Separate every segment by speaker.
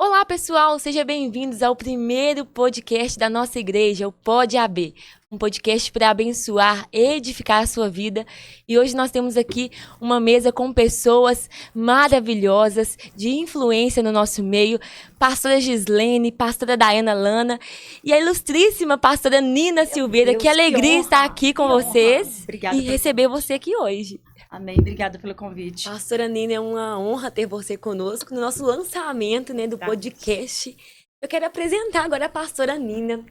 Speaker 1: Olá, pessoal! Sejam bem-vindos ao primeiro podcast da nossa igreja, o Pod AB. Um podcast para abençoar, edificar a sua vida. E hoje nós temos aqui uma mesa com pessoas maravilhosas, de influência no nosso meio. Pastora Gislene, pastora Dayana Lana e a ilustríssima pastora Nina Silveira.
Speaker 2: Deus,
Speaker 1: que alegria
Speaker 2: honra,
Speaker 1: estar aqui com
Speaker 2: que honra.
Speaker 1: vocês
Speaker 2: Obrigada
Speaker 1: e
Speaker 2: pelo
Speaker 1: receber
Speaker 2: convite.
Speaker 1: você aqui hoje.
Speaker 2: Amém, obrigada pelo convite.
Speaker 1: Pastora Nina, é uma honra ter você conosco no nosso lançamento, do podcast. Eu quero apresentar agora a pastora Nina.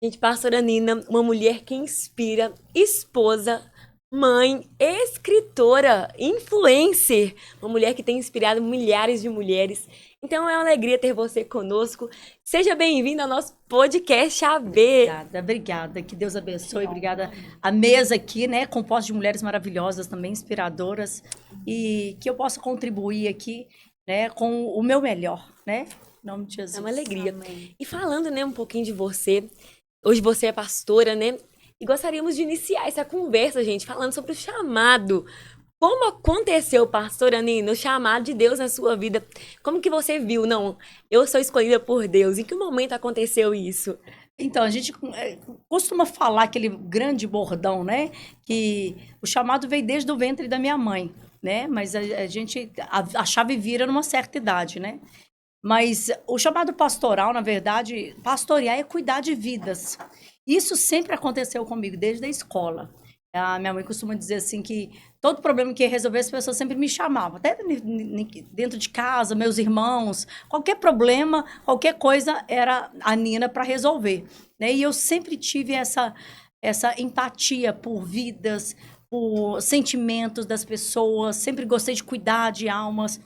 Speaker 1: Gente, pastora Nina, uma mulher que inspira, esposa, mãe, escritora, influencer. Uma mulher que tem inspirado milhares de mulheres. Então é uma alegria ter você conosco. Seja bem-vindo ao nosso podcast AB.
Speaker 2: Obrigada. Que Deus abençoe. Obrigada a mesa aqui, composta de mulheres maravilhosas, também inspiradoras, e que eu possa contribuir aqui, com o meu melhor, Em nome de Jesus.
Speaker 1: É uma alegria.
Speaker 2: Amém.
Speaker 1: E falando, um pouquinho de você. Hoje você é pastora, E gostaríamos de iniciar essa conversa, gente, falando sobre o chamado. Como aconteceu, pastora Nina, o chamado de Deus na sua vida? Como que você viu? Não, eu sou escolhida por Deus. Em que momento aconteceu isso?
Speaker 2: Então, a gente costuma falar aquele grande bordão, Que o chamado veio desde o ventre da minha mãe, Mas a chave vira numa certa idade, Mas o chamado pastoral, na verdade, pastorear é cuidar de vidas. Isso sempre aconteceu comigo, desde a escola. A minha mãe costuma dizer assim que todo problema que ia resolver, as pessoas sempre me chamavam. Até dentro de casa, meus irmãos, qualquer problema, qualquer coisa, era a Nina para resolver. E eu sempre tive essa empatia por vidas, por sentimentos das pessoas, sempre gostei de cuidar de almas.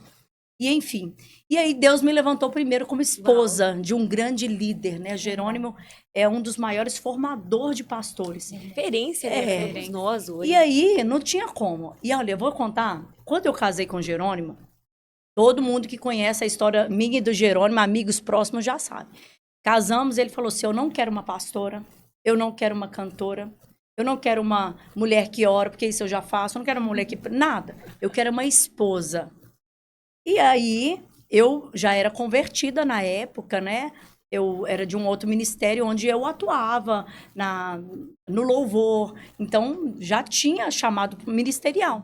Speaker 2: E enfim, e aí Deus me levantou primeiro como esposa de um grande líder, Jerônimo é um dos maiores formadores de pastores.
Speaker 1: Referência, para nós hoje.
Speaker 2: E aí, não tinha como. E olha, eu vou contar, quando eu casei com Jerônimo, todo mundo que conhece a história minha e do Jerônimo, amigos próximos, já sabe. Casamos, ele falou assim, eu não quero uma pastora, eu não quero uma cantora, eu não quero uma mulher que ora, porque isso eu já faço, eu não quero uma mulher que... Nada, eu quero uma esposa. E aí, eu já era convertida na época, Eu era de um outro ministério onde eu atuava no louvor. Então, já tinha chamado ministerial.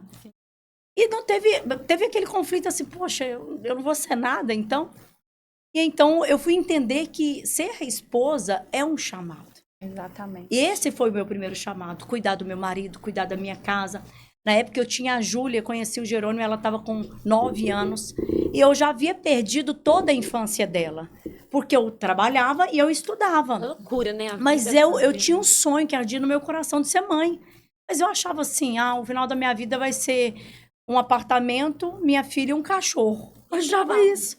Speaker 2: E não teve aquele conflito assim, poxa, eu não vou ser nada, então... E então, eu fui entender que ser esposa é um chamado.
Speaker 3: Exatamente.
Speaker 2: E esse foi o meu primeiro chamado, cuidar do meu marido, cuidar da minha casa. Na época eu tinha a Júlia, conheci o Jerônimo, ela estava com 9 anos. E eu já havia perdido toda a infância dela. Porque eu trabalhava e eu estudava.
Speaker 1: Loucura, né?
Speaker 2: Mas eu tinha um sonho que ardia no meu coração de ser mãe. Mas eu achava assim, o final da minha vida vai ser um apartamento, minha filha e um cachorro. Eu achava isso.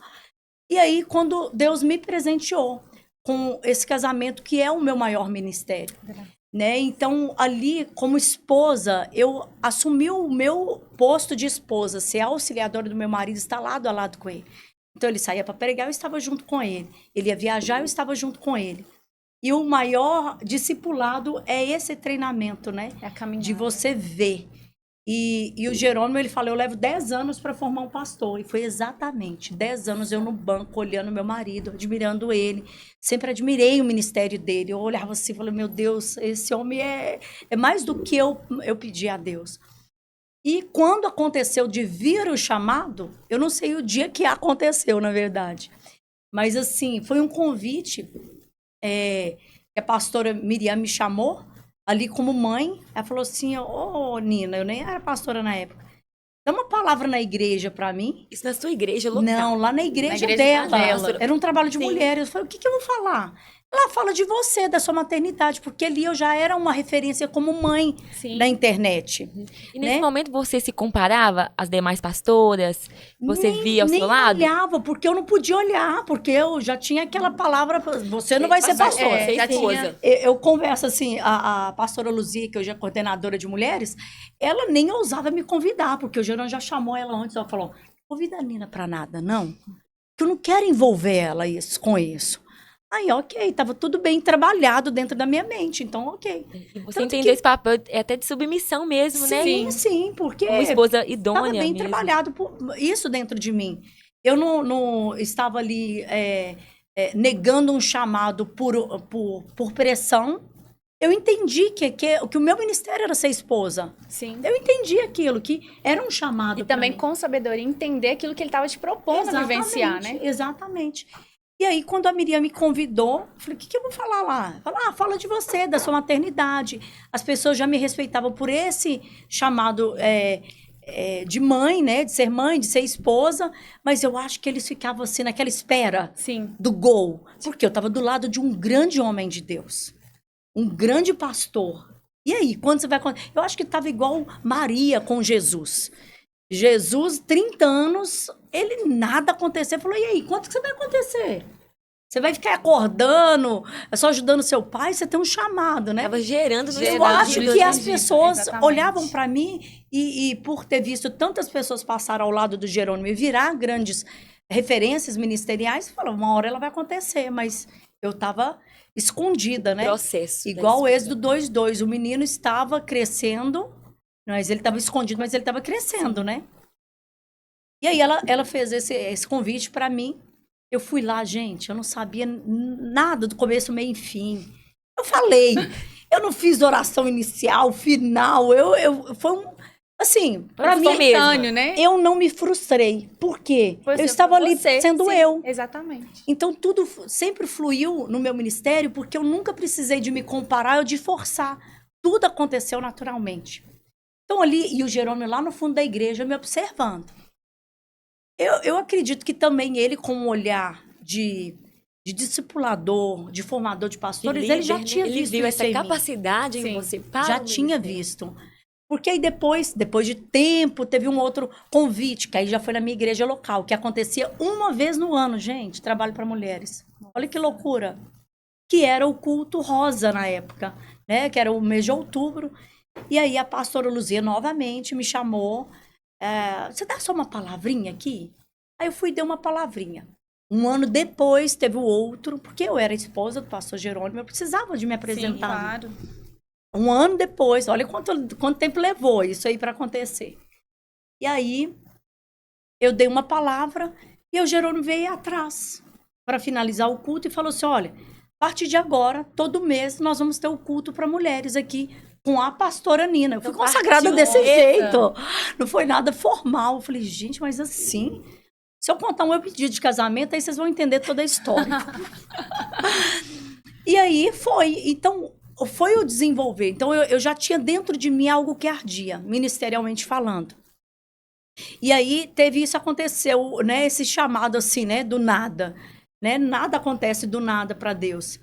Speaker 2: E aí, quando Deus me presenteou com esse casamento, que é o meu maior ministério. Então, ali, como esposa, eu assumi o meu posto de esposa, ser auxiliadora do meu marido, estar lado a lado com ele. Então, ele saía para pregar, eu estava junto com ele. Ele ia viajar, eu estava junto com ele. E o maior discipulado é esse treinamento,
Speaker 3: É a caminhada.
Speaker 2: De você ver. E o Jerônimo, ele falou, eu levo 10 anos para formar um pastor. E foi exatamente 10 anos eu no banco, olhando meu marido, admirando ele. Sempre admirei o ministério dele. Eu olhava assim e falei, meu Deus, esse homem é mais do que eu pedi a Deus. E quando aconteceu de vir o chamado, eu não sei o dia que aconteceu, na verdade. Mas assim, foi um convite que a pastora Miriam me chamou, ali como mãe. Ela falou assim, Nina, eu nem era pastora na época, dá uma palavra na igreja para mim.
Speaker 1: Isso na sua igreja local?
Speaker 2: Não, lá na igreja
Speaker 1: dela.
Speaker 2: Era um trabalho de
Speaker 1: Sim.
Speaker 2: mulheres. Eu falei, o que eu vou falar? Ela fala de você, da sua maternidade, porque ali eu já era uma referência como mãe na internet.
Speaker 1: E nesse momento você se comparava às demais pastoras? Você via ao seu lado?
Speaker 2: Nem olhava, porque eu não podia olhar, porque eu já tinha aquela palavra, você não vai ser pastora.
Speaker 1: Já tinha.
Speaker 2: Eu converso assim, a pastora Luzia, que hoje é coordenadora de mulheres, ela nem ousava me convidar, porque o Gerão já chamou ela antes, ela falou, convida a Nina para nada, não. Porque eu não quero envolver ela com isso. Aí, ok, tava tudo bem trabalhado dentro da minha mente, então ok.
Speaker 1: E você entendeu esse papel até de submissão mesmo, né?
Speaker 2: Sim, porque
Speaker 1: uma esposa idônea
Speaker 2: tava bem
Speaker 1: mesmo.
Speaker 2: trabalhado por isso dentro de mim. Eu não estava ali negando um chamado por pressão. Eu entendi que o meu ministério era ser esposa.
Speaker 3: Sim.
Speaker 2: Eu entendi aquilo, que era um chamado.
Speaker 3: E também
Speaker 2: pra mim.
Speaker 3: com sabedoria entender aquilo que ele estava te propondo a vivenciar, né?
Speaker 2: Exatamente. E aí, quando a Miriam me convidou, eu falei, o que eu vou falar lá? Fala de você, da sua maternidade. As pessoas já me respeitavam por esse chamado de mãe, né? De ser mãe, de ser esposa. Mas eu acho que eles ficavam assim, naquela espera
Speaker 3: Sim.
Speaker 2: do gol. Porque eu estava do lado de um grande homem de Deus. Um grande pastor. E aí, quando você vai... Eu acho que estava igual Maria com Jesus. Jesus, 30 anos, ele nada aconteceu. Falou, e aí, quanto que você vai acontecer? Você vai ficar acordando, só ajudando seu pai? Você tem um chamado, né?
Speaker 1: Tava gerando no
Speaker 2: Eu acho que as pessoas
Speaker 3: Exatamente.
Speaker 2: olhavam para mim e por ter visto tantas pessoas passar ao lado do Jerônimo e virar grandes referências ministeriais, falavam, uma hora ela vai acontecer, mas eu estava escondida, né?
Speaker 1: Processo.
Speaker 2: Igual o Êxodo 2:2, o menino estava crescendo, mas ele estava escondido, mas ele estava crescendo, né? E aí ela fez esse convite para mim. Eu fui lá, gente, eu não sabia nada do começo, meio e fim. Eu falei, eu não fiz oração inicial, final, foi um... Assim, para mim,
Speaker 3: Espontâneo, né?
Speaker 2: eu não me frustrei. Por quê?
Speaker 3: Você
Speaker 2: Eu estava
Speaker 3: foi
Speaker 2: ali
Speaker 3: você,
Speaker 2: sendo
Speaker 3: sim,
Speaker 2: eu.
Speaker 3: Exatamente.
Speaker 2: Então, tudo sempre fluiu no meu ministério, porque eu nunca precisei de me comparar ou de forçar. Tudo aconteceu naturalmente. Então, ali, e o Jerônimo lá no fundo da igreja me observando. Eu acredito que também ele, com um olhar de discipulador, de formador de pastores,
Speaker 1: líder,
Speaker 2: ele já tinha
Speaker 1: ele
Speaker 2: visto
Speaker 1: viu
Speaker 2: isso
Speaker 1: essa
Speaker 2: em mim.
Speaker 1: capacidade
Speaker 3: Sim,
Speaker 1: em você para
Speaker 2: Já
Speaker 1: o
Speaker 2: tinha
Speaker 1: ministério.
Speaker 2: visto. Porque aí depois de tempo, teve um outro convite, que aí já foi na minha igreja local, que acontecia uma vez no ano, gente, trabalho para mulheres. Olha que loucura. Que era o culto rosa na época, né? Que era o mês de outubro. E aí a pastora Luzia novamente me chamou. Você dá só uma palavrinha aqui? Aí eu fui e dei uma palavrinha. Um ano depois teve o outro, porque eu era esposa do pastor Jerônimo, eu precisava de me apresentar.
Speaker 3: Sim, claro.
Speaker 2: Um ano depois, olha quanto tempo levou isso aí para acontecer. E aí eu dei uma palavra e o Jerônimo veio atrás para finalizar o culto e falou assim: olha, a partir de agora, todo mês, nós vamos ter o culto para mulheres aqui com a pastora Nina. Eu fui
Speaker 1: Então,
Speaker 2: consagrada
Speaker 1: partiu
Speaker 2: desse
Speaker 1: dessa.
Speaker 2: jeito. Não foi nada formal. Eu falei, gente, mas assim, se eu contar um meu pedido de casamento, aí vocês vão entender toda a história. E aí foi. Então, foi o desenvolver. Então, eu já tinha dentro de mim algo que ardia, ministerialmente falando. E aí, teve isso, aconteceu, né? Esse chamado assim, né? Do nada. Né? Nada acontece do nada para Deus.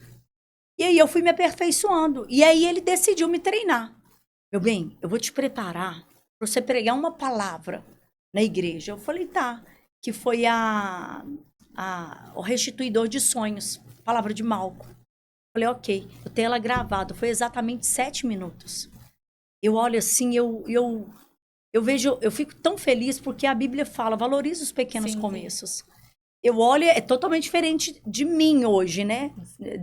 Speaker 2: E aí, eu fui me aperfeiçoando. E aí, ele decidiu me treinar. Meu bem, eu vou te preparar para você pregar uma palavra na igreja. Eu falei, tá. Que foi o restituidor de sonhos. Palavra de Malco. Falei, ok, eu tenho ela gravada. Foi exatamente 7 minutos. Eu olho assim, eu vejo, eu fico tão feliz porque a Bíblia fala, valoriza os pequenos começos. Eu olho, é totalmente diferente de mim hoje, né?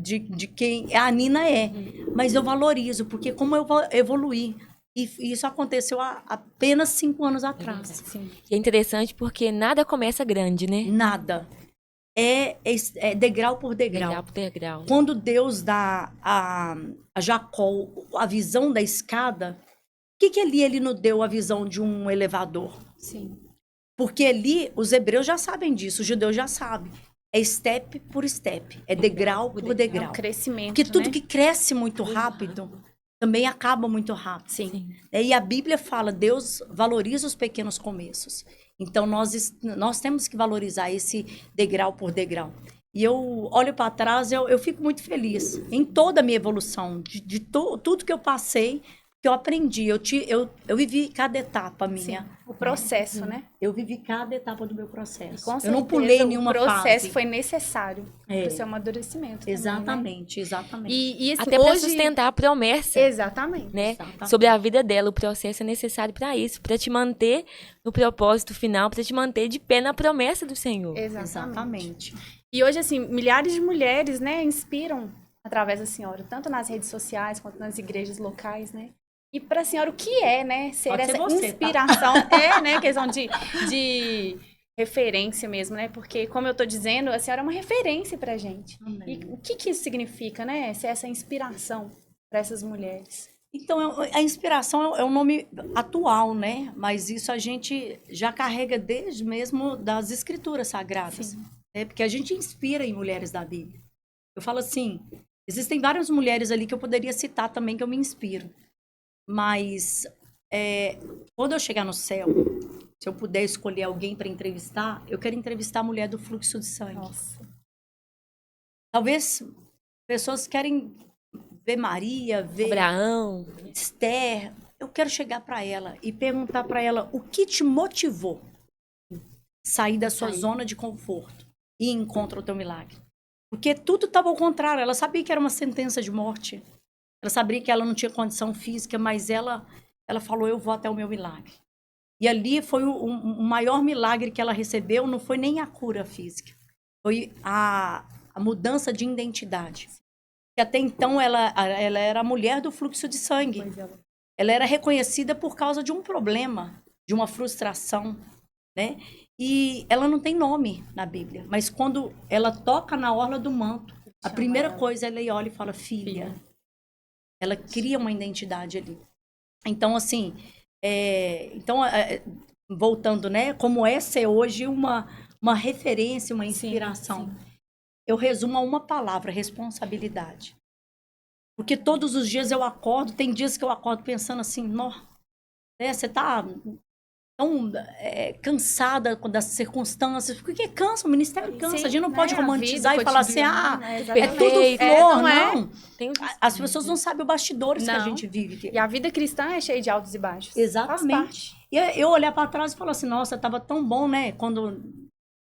Speaker 2: De quem a Nina é. Mas eu valorizo, porque como eu evoluí. E isso aconteceu há apenas 5 anos atrás.
Speaker 3: Sim.
Speaker 1: E é interessante porque nada começa grande, né?
Speaker 2: Nada. É degrau por degrau.
Speaker 1: Degrau por degrau.
Speaker 2: Quando Deus dá a Jacó a visão da escada, o que ali ele não deu a visão de um elevador?
Speaker 3: Sim.
Speaker 2: Porque ali, os hebreus já sabem disso, os judeus já sabem. É step por step, é degrau por
Speaker 3: É
Speaker 2: degrau.
Speaker 3: um crescimento,
Speaker 2: Porque tudo
Speaker 3: né?
Speaker 2: que cresce muito rápido, também acaba muito rápido.
Speaker 3: Sim.
Speaker 2: E a Bíblia fala, Deus valoriza os pequenos começos. Então, nós temos que valorizar esse degrau por degrau. E eu olho para trás, eu fico muito feliz em toda a minha evolução, de tudo que eu passei, que eu aprendi. Eu vivi cada etapa minha.
Speaker 3: Sim. O processo, né?
Speaker 2: Eu vivi cada etapa do meu processo.
Speaker 3: Com
Speaker 2: Eu não
Speaker 3: certeza,
Speaker 2: pulei nenhuma
Speaker 3: o processo
Speaker 2: fase.
Speaker 3: foi necessário
Speaker 2: É.
Speaker 3: para o seu amadurecimento. também, né?
Speaker 2: Exatamente, exatamente.
Speaker 3: E assim,
Speaker 1: Até para
Speaker 3: hoje...
Speaker 1: sustentar a promessa,
Speaker 3: Exatamente.
Speaker 1: né?
Speaker 2: Exatamente.
Speaker 1: Sobre a vida dela, o processo é necessário para isso, para te manter no propósito final, para te manter de pé na promessa do Senhor.
Speaker 3: Exatamente. E hoje, assim, milhares de mulheres, né, inspiram através da senhora, tanto nas redes sociais quanto nas igrejas locais, né? E para a senhora, o que é, né, ser
Speaker 2: Pode ser
Speaker 3: essa
Speaker 2: você, tá?
Speaker 3: inspiração? Né, questão de referência mesmo, né? Porque, como eu tô dizendo, a senhora é uma referência pra gente.
Speaker 2: Amém.
Speaker 3: E o que que isso significa, né? Ser essa inspiração para essas mulheres.
Speaker 2: Então, a inspiração é um nome atual, né? Mas isso a gente já carrega desde mesmo das escrituras sagradas.
Speaker 3: Sim.
Speaker 2: Né? Porque a gente inspira em mulheres da Bíblia. Eu falo assim, existem várias mulheres ali que eu poderia citar também que eu me inspiro. Mas quando eu chegar no céu, se eu puder escolher alguém para entrevistar, eu quero entrevistar a mulher do fluxo de sangue.
Speaker 3: Nossa.
Speaker 2: Talvez pessoas querem ver Maria, ver
Speaker 1: Abraão.
Speaker 2: Esther. Eu quero chegar para ela e perguntar para ela o que te motivou a sair da sua zona de conforto e encontrar o teu milagre. Porque tudo estava ao contrário. Ela sabia que era uma sentença de morte. Ela sabia que ela não tinha condição física, mas ela falou, eu vou até o meu milagre. E ali foi o maior milagre que ela recebeu, não foi nem a cura física. Foi a mudança de identidade. Que até então ela era a mulher do fluxo de sangue. Ela era reconhecida por causa de um problema, de uma frustração, né? E ela não tem nome na Bíblia, mas quando ela toca na orla do manto, a primeira coisa ela olha e fala, filha. Ela cria uma identidade ali. Então, assim, voltando, né? Como é ser hoje uma referência, uma inspiração.
Speaker 3: Sim.
Speaker 2: Eu resumo a uma palavra, responsabilidade. Porque todos os dias eu acordo, tem dias que eu acordo pensando assim, você tá tão cansada das circunstâncias, porque cansa, o ministério cansa,
Speaker 3: Sim,
Speaker 2: a gente não pode
Speaker 3: né?
Speaker 2: romantizar e falar assim, é tudo
Speaker 1: Perfeito.
Speaker 2: flor,
Speaker 3: não é?
Speaker 2: não. As pessoas não sabem os bastidores que a
Speaker 3: Não.
Speaker 2: gente vive.
Speaker 3: E a vida cristã é cheia de altos e baixos.
Speaker 2: Exatamente.
Speaker 3: Faz parte.
Speaker 2: E eu olhar para trás e falar assim, nossa, tava tão bom, né? Quando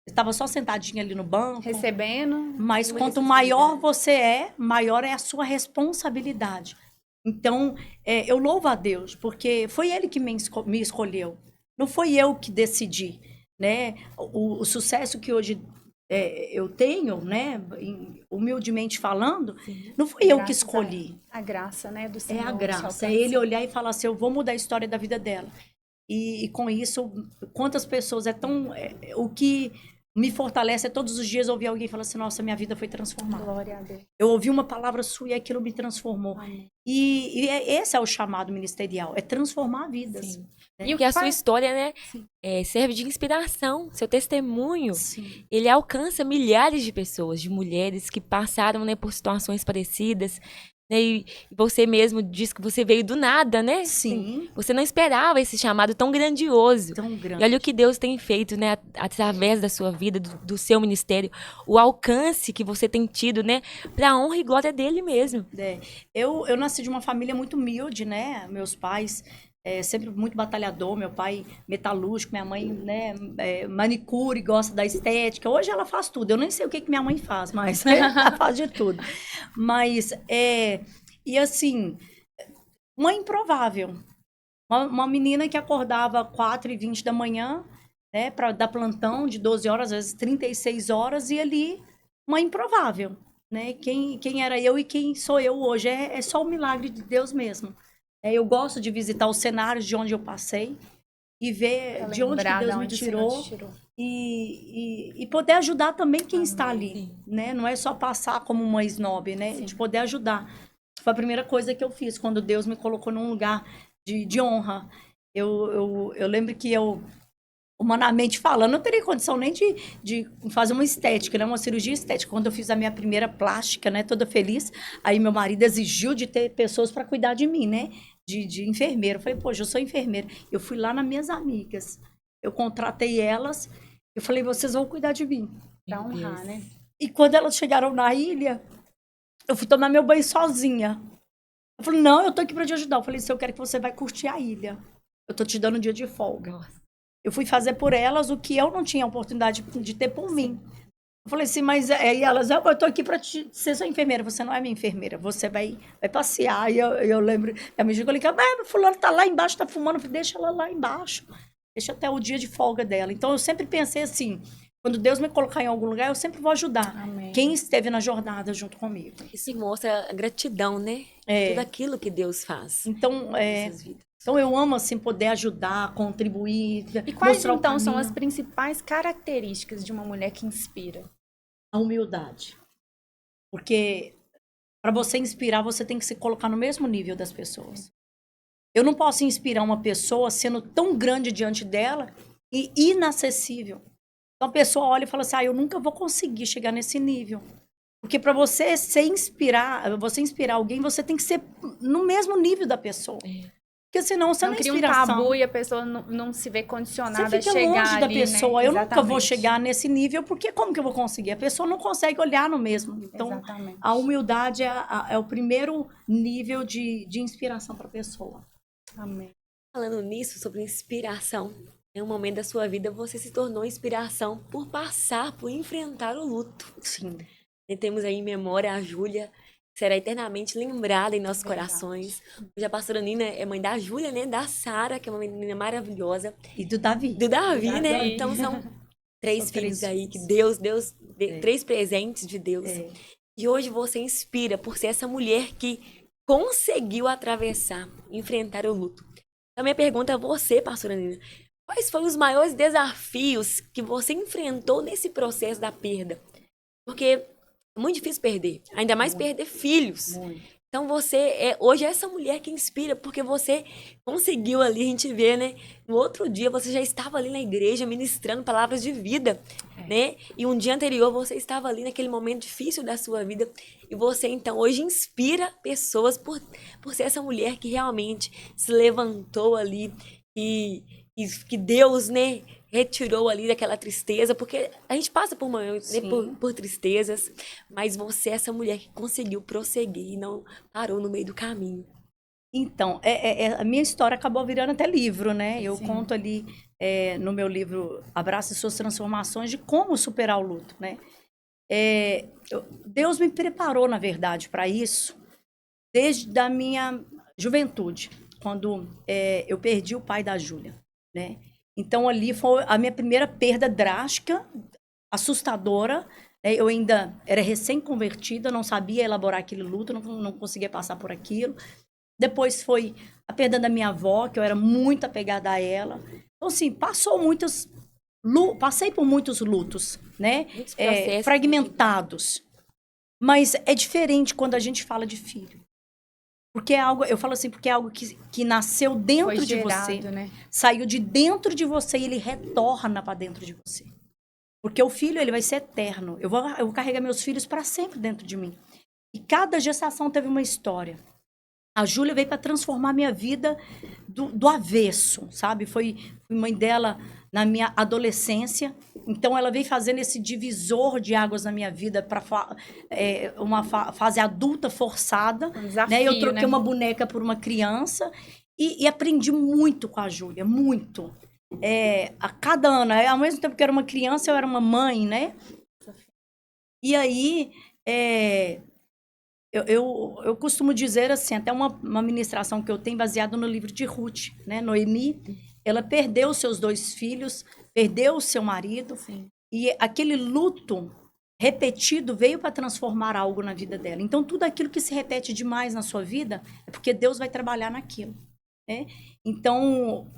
Speaker 2: estava só sentadinha ali no banco.
Speaker 3: Recebendo.
Speaker 2: Mas quanto maior você maior é a sua responsabilidade. Então, eu louvo a Deus, porque foi Ele que me escolheu. Não foi eu que decidi, né? O sucesso que hoje eu tenho, né? Humildemente falando, não foi eu que escolhi.
Speaker 3: A graça, né? Do Senhor.
Speaker 2: É a graça. É Ele olhar e falar assim, eu vou mudar a história da vida dela. E com isso, quantas pessoas o que me fortalece todos os dias ouvir alguém falar assim, nossa, minha vida foi transformada.
Speaker 3: Glória a Deus.
Speaker 2: Eu ouvi uma palavra sua e aquilo me transformou.
Speaker 3: Amém.
Speaker 2: E esse é o chamado ministerial, é transformar vidas.
Speaker 1: Sim.
Speaker 2: Né?
Speaker 1: E o que a sua história, né, serve de inspiração. Seu testemunho,
Speaker 2: Sim.
Speaker 1: ele alcança milhares de pessoas, de mulheres que passaram, né, por situações parecidas. Né, e você mesmo disse que você veio do nada, né?
Speaker 2: Sim.
Speaker 1: Você não esperava esse chamado tão grandioso.
Speaker 2: Tão grande.
Speaker 1: E olha o que Deus tem feito, né? Através da sua vida, do seu ministério. O alcance que você tem tido, né? Pra honra e glória dele mesmo.
Speaker 2: Eu nasci de uma família muito humilde, né? Meus pais... sempre muito batalhador, meu pai metalúrgico, minha mãe, né, manicure, gosta da estética. Hoje ela faz tudo, eu nem sei o que minha mãe faz, mas ela faz de tudo. Mas, e assim, uma improvável. Uma menina que acordava 4h20 da manhã, né, para dar plantão de 12 horas, às vezes 36 horas, e ali, uma improvável. Né? Quem era eu e quem sou eu hoje é só o milagre de Deus mesmo. Eu gosto de visitar os cenários de onde eu passei e ver de onde que Deus me tirou. E poder ajudar também quem está ali, né? Não é só passar como uma snob, né? De poder ajudar. Foi a primeira coisa que eu fiz quando Deus me colocou num lugar de honra. Eu lembro que humanamente falando, eu não teria condição nem de fazer uma estética, né? Uma cirurgia estética. Quando eu fiz a minha primeira plástica, né? Toda feliz, aí meu marido exigiu de ter pessoas para cuidar de mim, né? De enfermeira. Eu falei, poxa, eu sou enfermeira. Eu fui lá nas minhas amigas. Eu contratei elas. Eu falei, vocês vão cuidar de mim.
Speaker 3: Pra honrar, né?
Speaker 2: E quando elas chegaram na ilha, eu fui tomar meu banho sozinha. Eu falei, não, eu tô aqui para te ajudar. Eu falei, se eu quero que você vai curtir a ilha. Eu tô te dando um dia de folga.
Speaker 1: Nossa.
Speaker 2: Eu fui fazer por elas o que eu não tinha oportunidade de ter por mim. Eu falei assim, mas aí elas, eu tô aqui para ser sua enfermeira. Você não é minha enfermeira, você vai passear. E eu lembro, a minha amiga falou, fulano tá lá embaixo, tá fumando. Eu falei, deixa ela lá embaixo. Deixa até o dia de folga dela. Então, eu sempre pensei assim, quando Deus me colocar em algum lugar, eu sempre vou ajudar.
Speaker 3: Amém.
Speaker 2: Quem esteve na jornada junto comigo.
Speaker 1: Isso mostra a gratidão, né? Tudo aquilo que Deus faz.
Speaker 2: Então,
Speaker 1: nessas vidas.
Speaker 2: Então, eu amo, assim, poder ajudar, contribuir,
Speaker 3: E quais,
Speaker 2: mostrar o
Speaker 3: então, são as
Speaker 2: caminho.
Speaker 3: principais características de uma mulher que inspira?
Speaker 2: A humildade. Porque para você inspirar, você tem que se colocar no mesmo nível das pessoas. Eu não posso inspirar uma pessoa sendo tão grande diante dela e inacessível. Então a pessoa olha e fala assim: eu nunca vou conseguir chegar nesse nível. Porque para você você inspirar alguém, você tem que ser no mesmo nível da pessoa. Porque senão você
Speaker 3: Não
Speaker 2: não é
Speaker 3: cria um
Speaker 2: inspiração.
Speaker 3: tabu e a pessoa não se vê
Speaker 2: Você
Speaker 3: condicionada a
Speaker 2: fica
Speaker 3: chegar
Speaker 2: longe da
Speaker 3: ali,
Speaker 2: pessoa.
Speaker 3: né?
Speaker 2: Eu nunca vou
Speaker 3: Exatamente.
Speaker 2: chegar nesse nível, porque como que eu vou conseguir? A pessoa não consegue olhar no mesmo. Então,
Speaker 3: Exatamente.
Speaker 2: a humildade é o primeiro nível de inspiração para a pessoa.
Speaker 3: Amém.
Speaker 1: Falando nisso, sobre inspiração, em um momento da sua vida você se tornou inspiração por passar, por enfrentar o luto.
Speaker 2: Sim.
Speaker 1: E temos aí em memória a Júlia, que será eternamente lembrada em nossos
Speaker 2: Verdade.
Speaker 1: corações. Hoje a pastora Nina é mãe da Júlia, né? Da Sara, que é uma menina maravilhosa.
Speaker 2: E do Davi.
Speaker 1: Do Davi,
Speaker 3: Do
Speaker 1: né?
Speaker 3: Davi.
Speaker 1: Então são três
Speaker 2: São
Speaker 1: filhos
Speaker 2: três
Speaker 1: aí que
Speaker 2: filhos.
Speaker 1: Deus três presentes de Deus.
Speaker 2: É.
Speaker 1: E hoje você inspira por ser essa mulher que conseguiu atravessar, enfrentar o luto. Então, minha pergunta a você, pastora Nina, quais foram os maiores desafios que você enfrentou nesse processo da perda? Porque é muito difícil perder, ainda mais perder filhos.
Speaker 2: Muito.
Speaker 1: Então você hoje é essa mulher que inspira, porque você conseguiu ali, a gente vê, né? No outro dia você já estava ali na igreja ministrando palavras de vida, né? E um dia anterior você estava ali naquele momento difícil da sua vida. E você então hoje inspira pessoas por ser essa mulher que realmente se levantou ali e que Deus, né? Retirou ali daquela tristeza, porque a gente passa por momentos, né, por tristezas, mas você é essa mulher que conseguiu prosseguir e não parou no meio do caminho.
Speaker 2: Então, a minha história acabou virando até livro, né? Eu
Speaker 3: Sim.
Speaker 2: conto ali no meu livro Abrace Suas Transformações de como superar o luto, né? Deus me preparou, na verdade, para isso desde a minha juventude, quando eu perdi o pai da Júlia, né? Então, ali foi a minha primeira perda drástica, assustadora, né? Eu ainda era recém-convertida, não sabia elaborar aquele luto, não conseguia passar por aquilo. Depois foi a perda da minha avó, que eu era muito apegada a ela. Então, assim, passei por muitos lutos, né?
Speaker 1: Muitos processos,
Speaker 2: Fragmentados. Mas é diferente quando a gente fala de filho. Porque é algo, eu falo assim, porque é algo que nasceu dentro
Speaker 3: Foi
Speaker 2: de
Speaker 3: gerado,
Speaker 2: você.
Speaker 3: né?
Speaker 2: Saiu de dentro de você e ele retorna para dentro de você. Porque o filho, ele vai ser eterno. Eu vou carregar meus filhos para sempre dentro de mim. E cada gestação teve uma história. A Júlia veio para transformar minha vida do avesso, sabe? Foi mãe dela na minha adolescência. Então, ela veio fazendo esse divisor de águas na minha vida para uma fase adulta forçada.
Speaker 3: Um desafio,
Speaker 2: né? Eu troquei
Speaker 3: né?
Speaker 2: uma boneca por uma criança e aprendi muito com a Júlia, muito. A cada ano, ao mesmo tempo que eu era uma criança, eu era uma mãe, né? E aí, eu costumo dizer assim, até uma ministração que eu tenho baseada no livro de Ruth, né? Noemi, ela perdeu seus 2 filhos, perdeu o seu marido,
Speaker 3: Sim.
Speaker 2: e aquele luto repetido veio para transformar algo na vida dela. Então, tudo aquilo que se repete demais na sua vida é porque Deus vai trabalhar naquilo. Né? Então,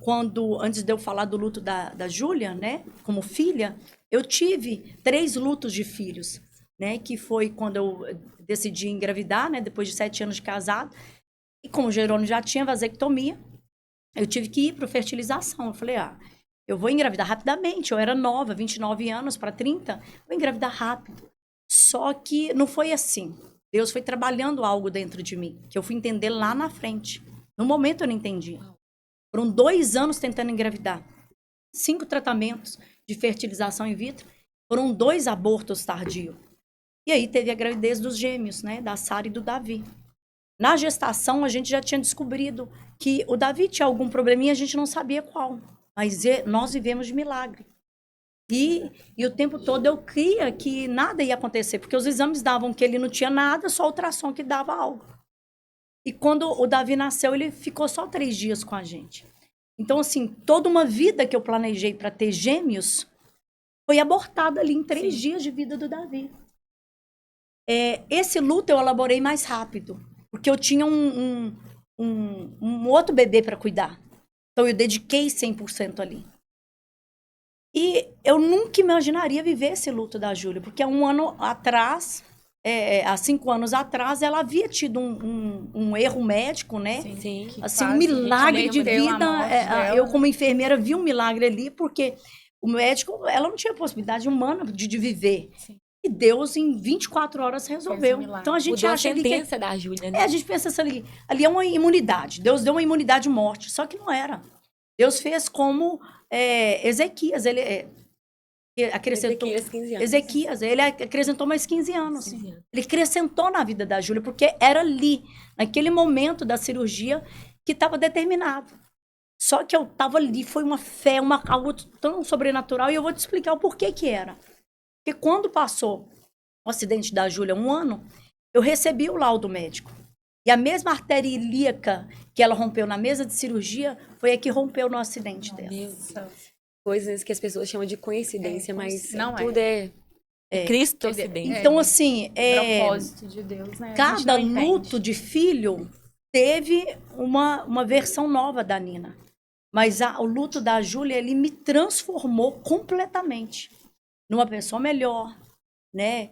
Speaker 2: antes de eu falar do luto da Júlia, né, como filha, eu tive 3 lutos de filhos, né, que foi quando eu decidi engravidar, né, depois de 7 anos de casado, e como o Jerônimo já tinha vasectomia, eu tive que ir para fertilização. Eu falei, eu vou engravidar rapidamente, eu era nova, 29 anos para 30, vou engravidar rápido. Só que não foi assim. Deus foi trabalhando algo dentro de mim, que eu fui entender lá na frente. No momento eu não entendi. Foram 2 anos tentando engravidar. 5 tratamentos de fertilização in vitro. Foram 2 abortos tardios. E aí teve a gravidez dos gêmeos, né? Da Sara e do Davi. Na gestação, a gente já tinha descobrido que o Davi tinha algum probleminha, a gente não sabia qual. Mas nós vivemos de milagre. E o tempo todo eu cria que nada ia acontecer, porque os exames davam que ele não tinha nada, só o ultrassom que dava algo. E quando o Davi nasceu, ele ficou só 3 dias com a gente. Então, assim, toda uma vida que eu planejei para ter gêmeos foi abortada ali em 3 dias de vida do Davi. Esse luto eu elaborei mais rápido, porque eu tinha um outro bebê para cuidar. Então, eu dediquei 100% ali. E eu nunca imaginaria viver esse luto da Júlia, porque há 1 ano atrás, há 5 anos atrás, ela havia tido um erro médico, né?
Speaker 1: Sim.
Speaker 2: Assim, um milagre de vida. Eu, como enfermeira, vi um milagre ali, porque o médico, ela não tinha possibilidade humana de viver.
Speaker 3: Sim.
Speaker 2: E Deus, em 24 horas, resolveu. Então, a gente
Speaker 1: Mudou
Speaker 2: acha
Speaker 1: a
Speaker 2: ali
Speaker 1: sentença da Júlia, né?
Speaker 2: a gente pensa assim, ali é uma imunidade. Deus deu uma imunidade morte, só que não era. Deus fez como Ezequias, ele acrescentou...
Speaker 1: Ezequias, 15 anos.
Speaker 2: Ezequias, ele acrescentou mais 15 anos.
Speaker 1: 15 anos.
Speaker 2: Ele acrescentou na vida da Júlia, porque era ali, naquele momento da cirurgia, que estava determinado. Só que eu estava ali, foi uma fé, algo tão sobrenatural, e eu vou te explicar o porquê que era. Porque quando passou o acidente da Júlia, 1 ano, eu recebi o laudo médico. E a mesma artéria ilíaca que ela rompeu na mesa de cirurgia foi a que rompeu no acidente dela.
Speaker 3: Deus.
Speaker 1: Coisas que as pessoas chamam de coincidência, mas
Speaker 3: não
Speaker 1: tudo é Cristo
Speaker 3: Entendeu?
Speaker 1: acidente.
Speaker 2: Então, assim,
Speaker 3: Propósito de Deus, né? A gente
Speaker 2: cada
Speaker 3: não entende.
Speaker 2: luto de filho teve uma versão nova da Nina. Mas o luto da Júlia, ele me transformou completamente numa pessoa melhor, né?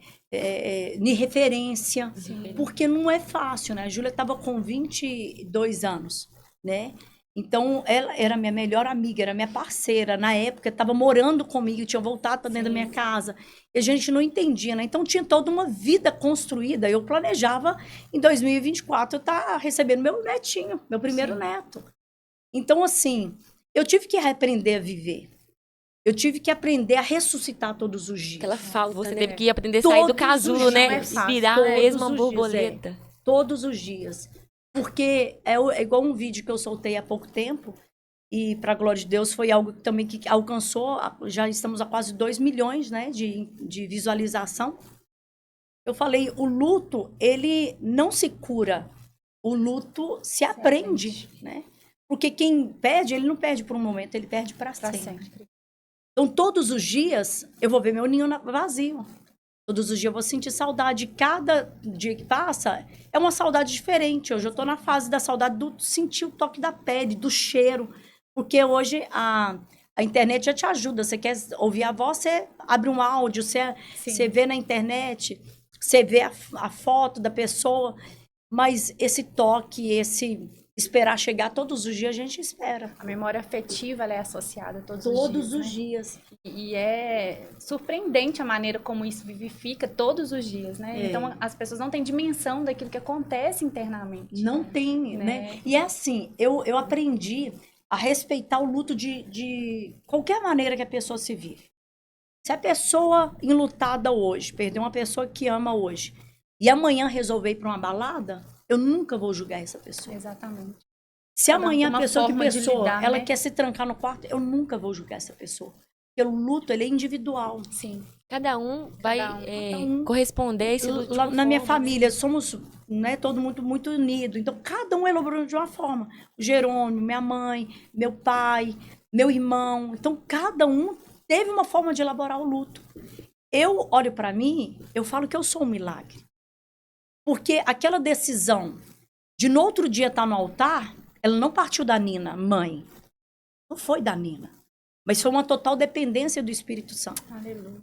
Speaker 2: De referência.
Speaker 3: Sim.
Speaker 2: Porque não é fácil, né? A Júlia estava com 22 anos, né? Então, ela era minha melhor amiga, era minha parceira. Na época, estava morando comigo, tinha voltado para dentro da minha casa. E a gente não entendia, né? Então, tinha toda uma vida construída. Eu planejava, em 2024, eu estar recebendo meu netinho, meu primeiro neto. Então, assim, eu tive que aprender a viver. Eu tive que aprender a ressuscitar todos os dias.
Speaker 1: Aquela falta, você
Speaker 2: né?
Speaker 1: teve que aprender a sair do
Speaker 2: Todos
Speaker 1: casulo,
Speaker 2: os
Speaker 1: né?
Speaker 2: dias.
Speaker 1: E virar
Speaker 2: Todos
Speaker 1: mesmo uma
Speaker 2: os dias,
Speaker 1: borboleta.
Speaker 2: Todos os dias. Porque é igual um vídeo que eu soltei há pouco tempo, e para a glória de Deus foi algo também que alcançou, já estamos a quase 2 milhões, né, de visualização. Eu falei, o luto, ele não se cura, o luto se aprende, né? Porque quem perde, ele não perde por um momento, ele perde para sempre. Então, todos os dias, eu vou ver meu ninho vazio. Todos os dias eu vou sentir saudade. Cada dia que passa, é uma saudade diferente. Hoje eu estou na fase da saudade do sentir o toque da pele, do cheiro. Porque hoje a internet já te ajuda. Você quer ouvir a voz, você abre um áudio, você vê na internet, você vê a foto da pessoa. Mas esse toque, esse esperar chegar todos os dias, a gente espera.
Speaker 3: A memória afetiva, ela é associada todos
Speaker 2: os dias.
Speaker 3: E é surpreendente a maneira como isso vivifica todos os dias, né? Então, as pessoas não têm dimensão daquilo que acontece internamente.
Speaker 2: Não tem, né? E é assim, eu aprendi a respeitar o luto de qualquer maneira que a pessoa se vive. Se a pessoa enlutada hoje, perdeu uma pessoa que ama hoje, e amanhã resolver ir para uma balada, eu nunca vou julgar essa pessoa.
Speaker 3: Exatamente.
Speaker 2: Se amanhã a pessoa
Speaker 3: lidar,
Speaker 2: ela
Speaker 3: né?
Speaker 2: quer se trancar no quarto, eu nunca vou julgar essa pessoa. Porque o luto, ele é individual.
Speaker 3: Sim.
Speaker 1: Cada um vai
Speaker 2: Cada um.
Speaker 1: corresponder a esse luto.
Speaker 2: Lá na minha família, somos, né, todo mundo muito unido. Então, cada um elaborou de uma forma. O Jerônimo, minha mãe, meu pai, meu irmão. Então, cada um teve uma forma de elaborar o luto. Eu olho para mim, eu falo que eu sou um milagre. Porque aquela decisão de no outro dia estar no altar, ela não partiu da Nina, mãe. Não foi da Nina. Mas foi uma total dependência do Espírito Santo.
Speaker 3: Aleluia.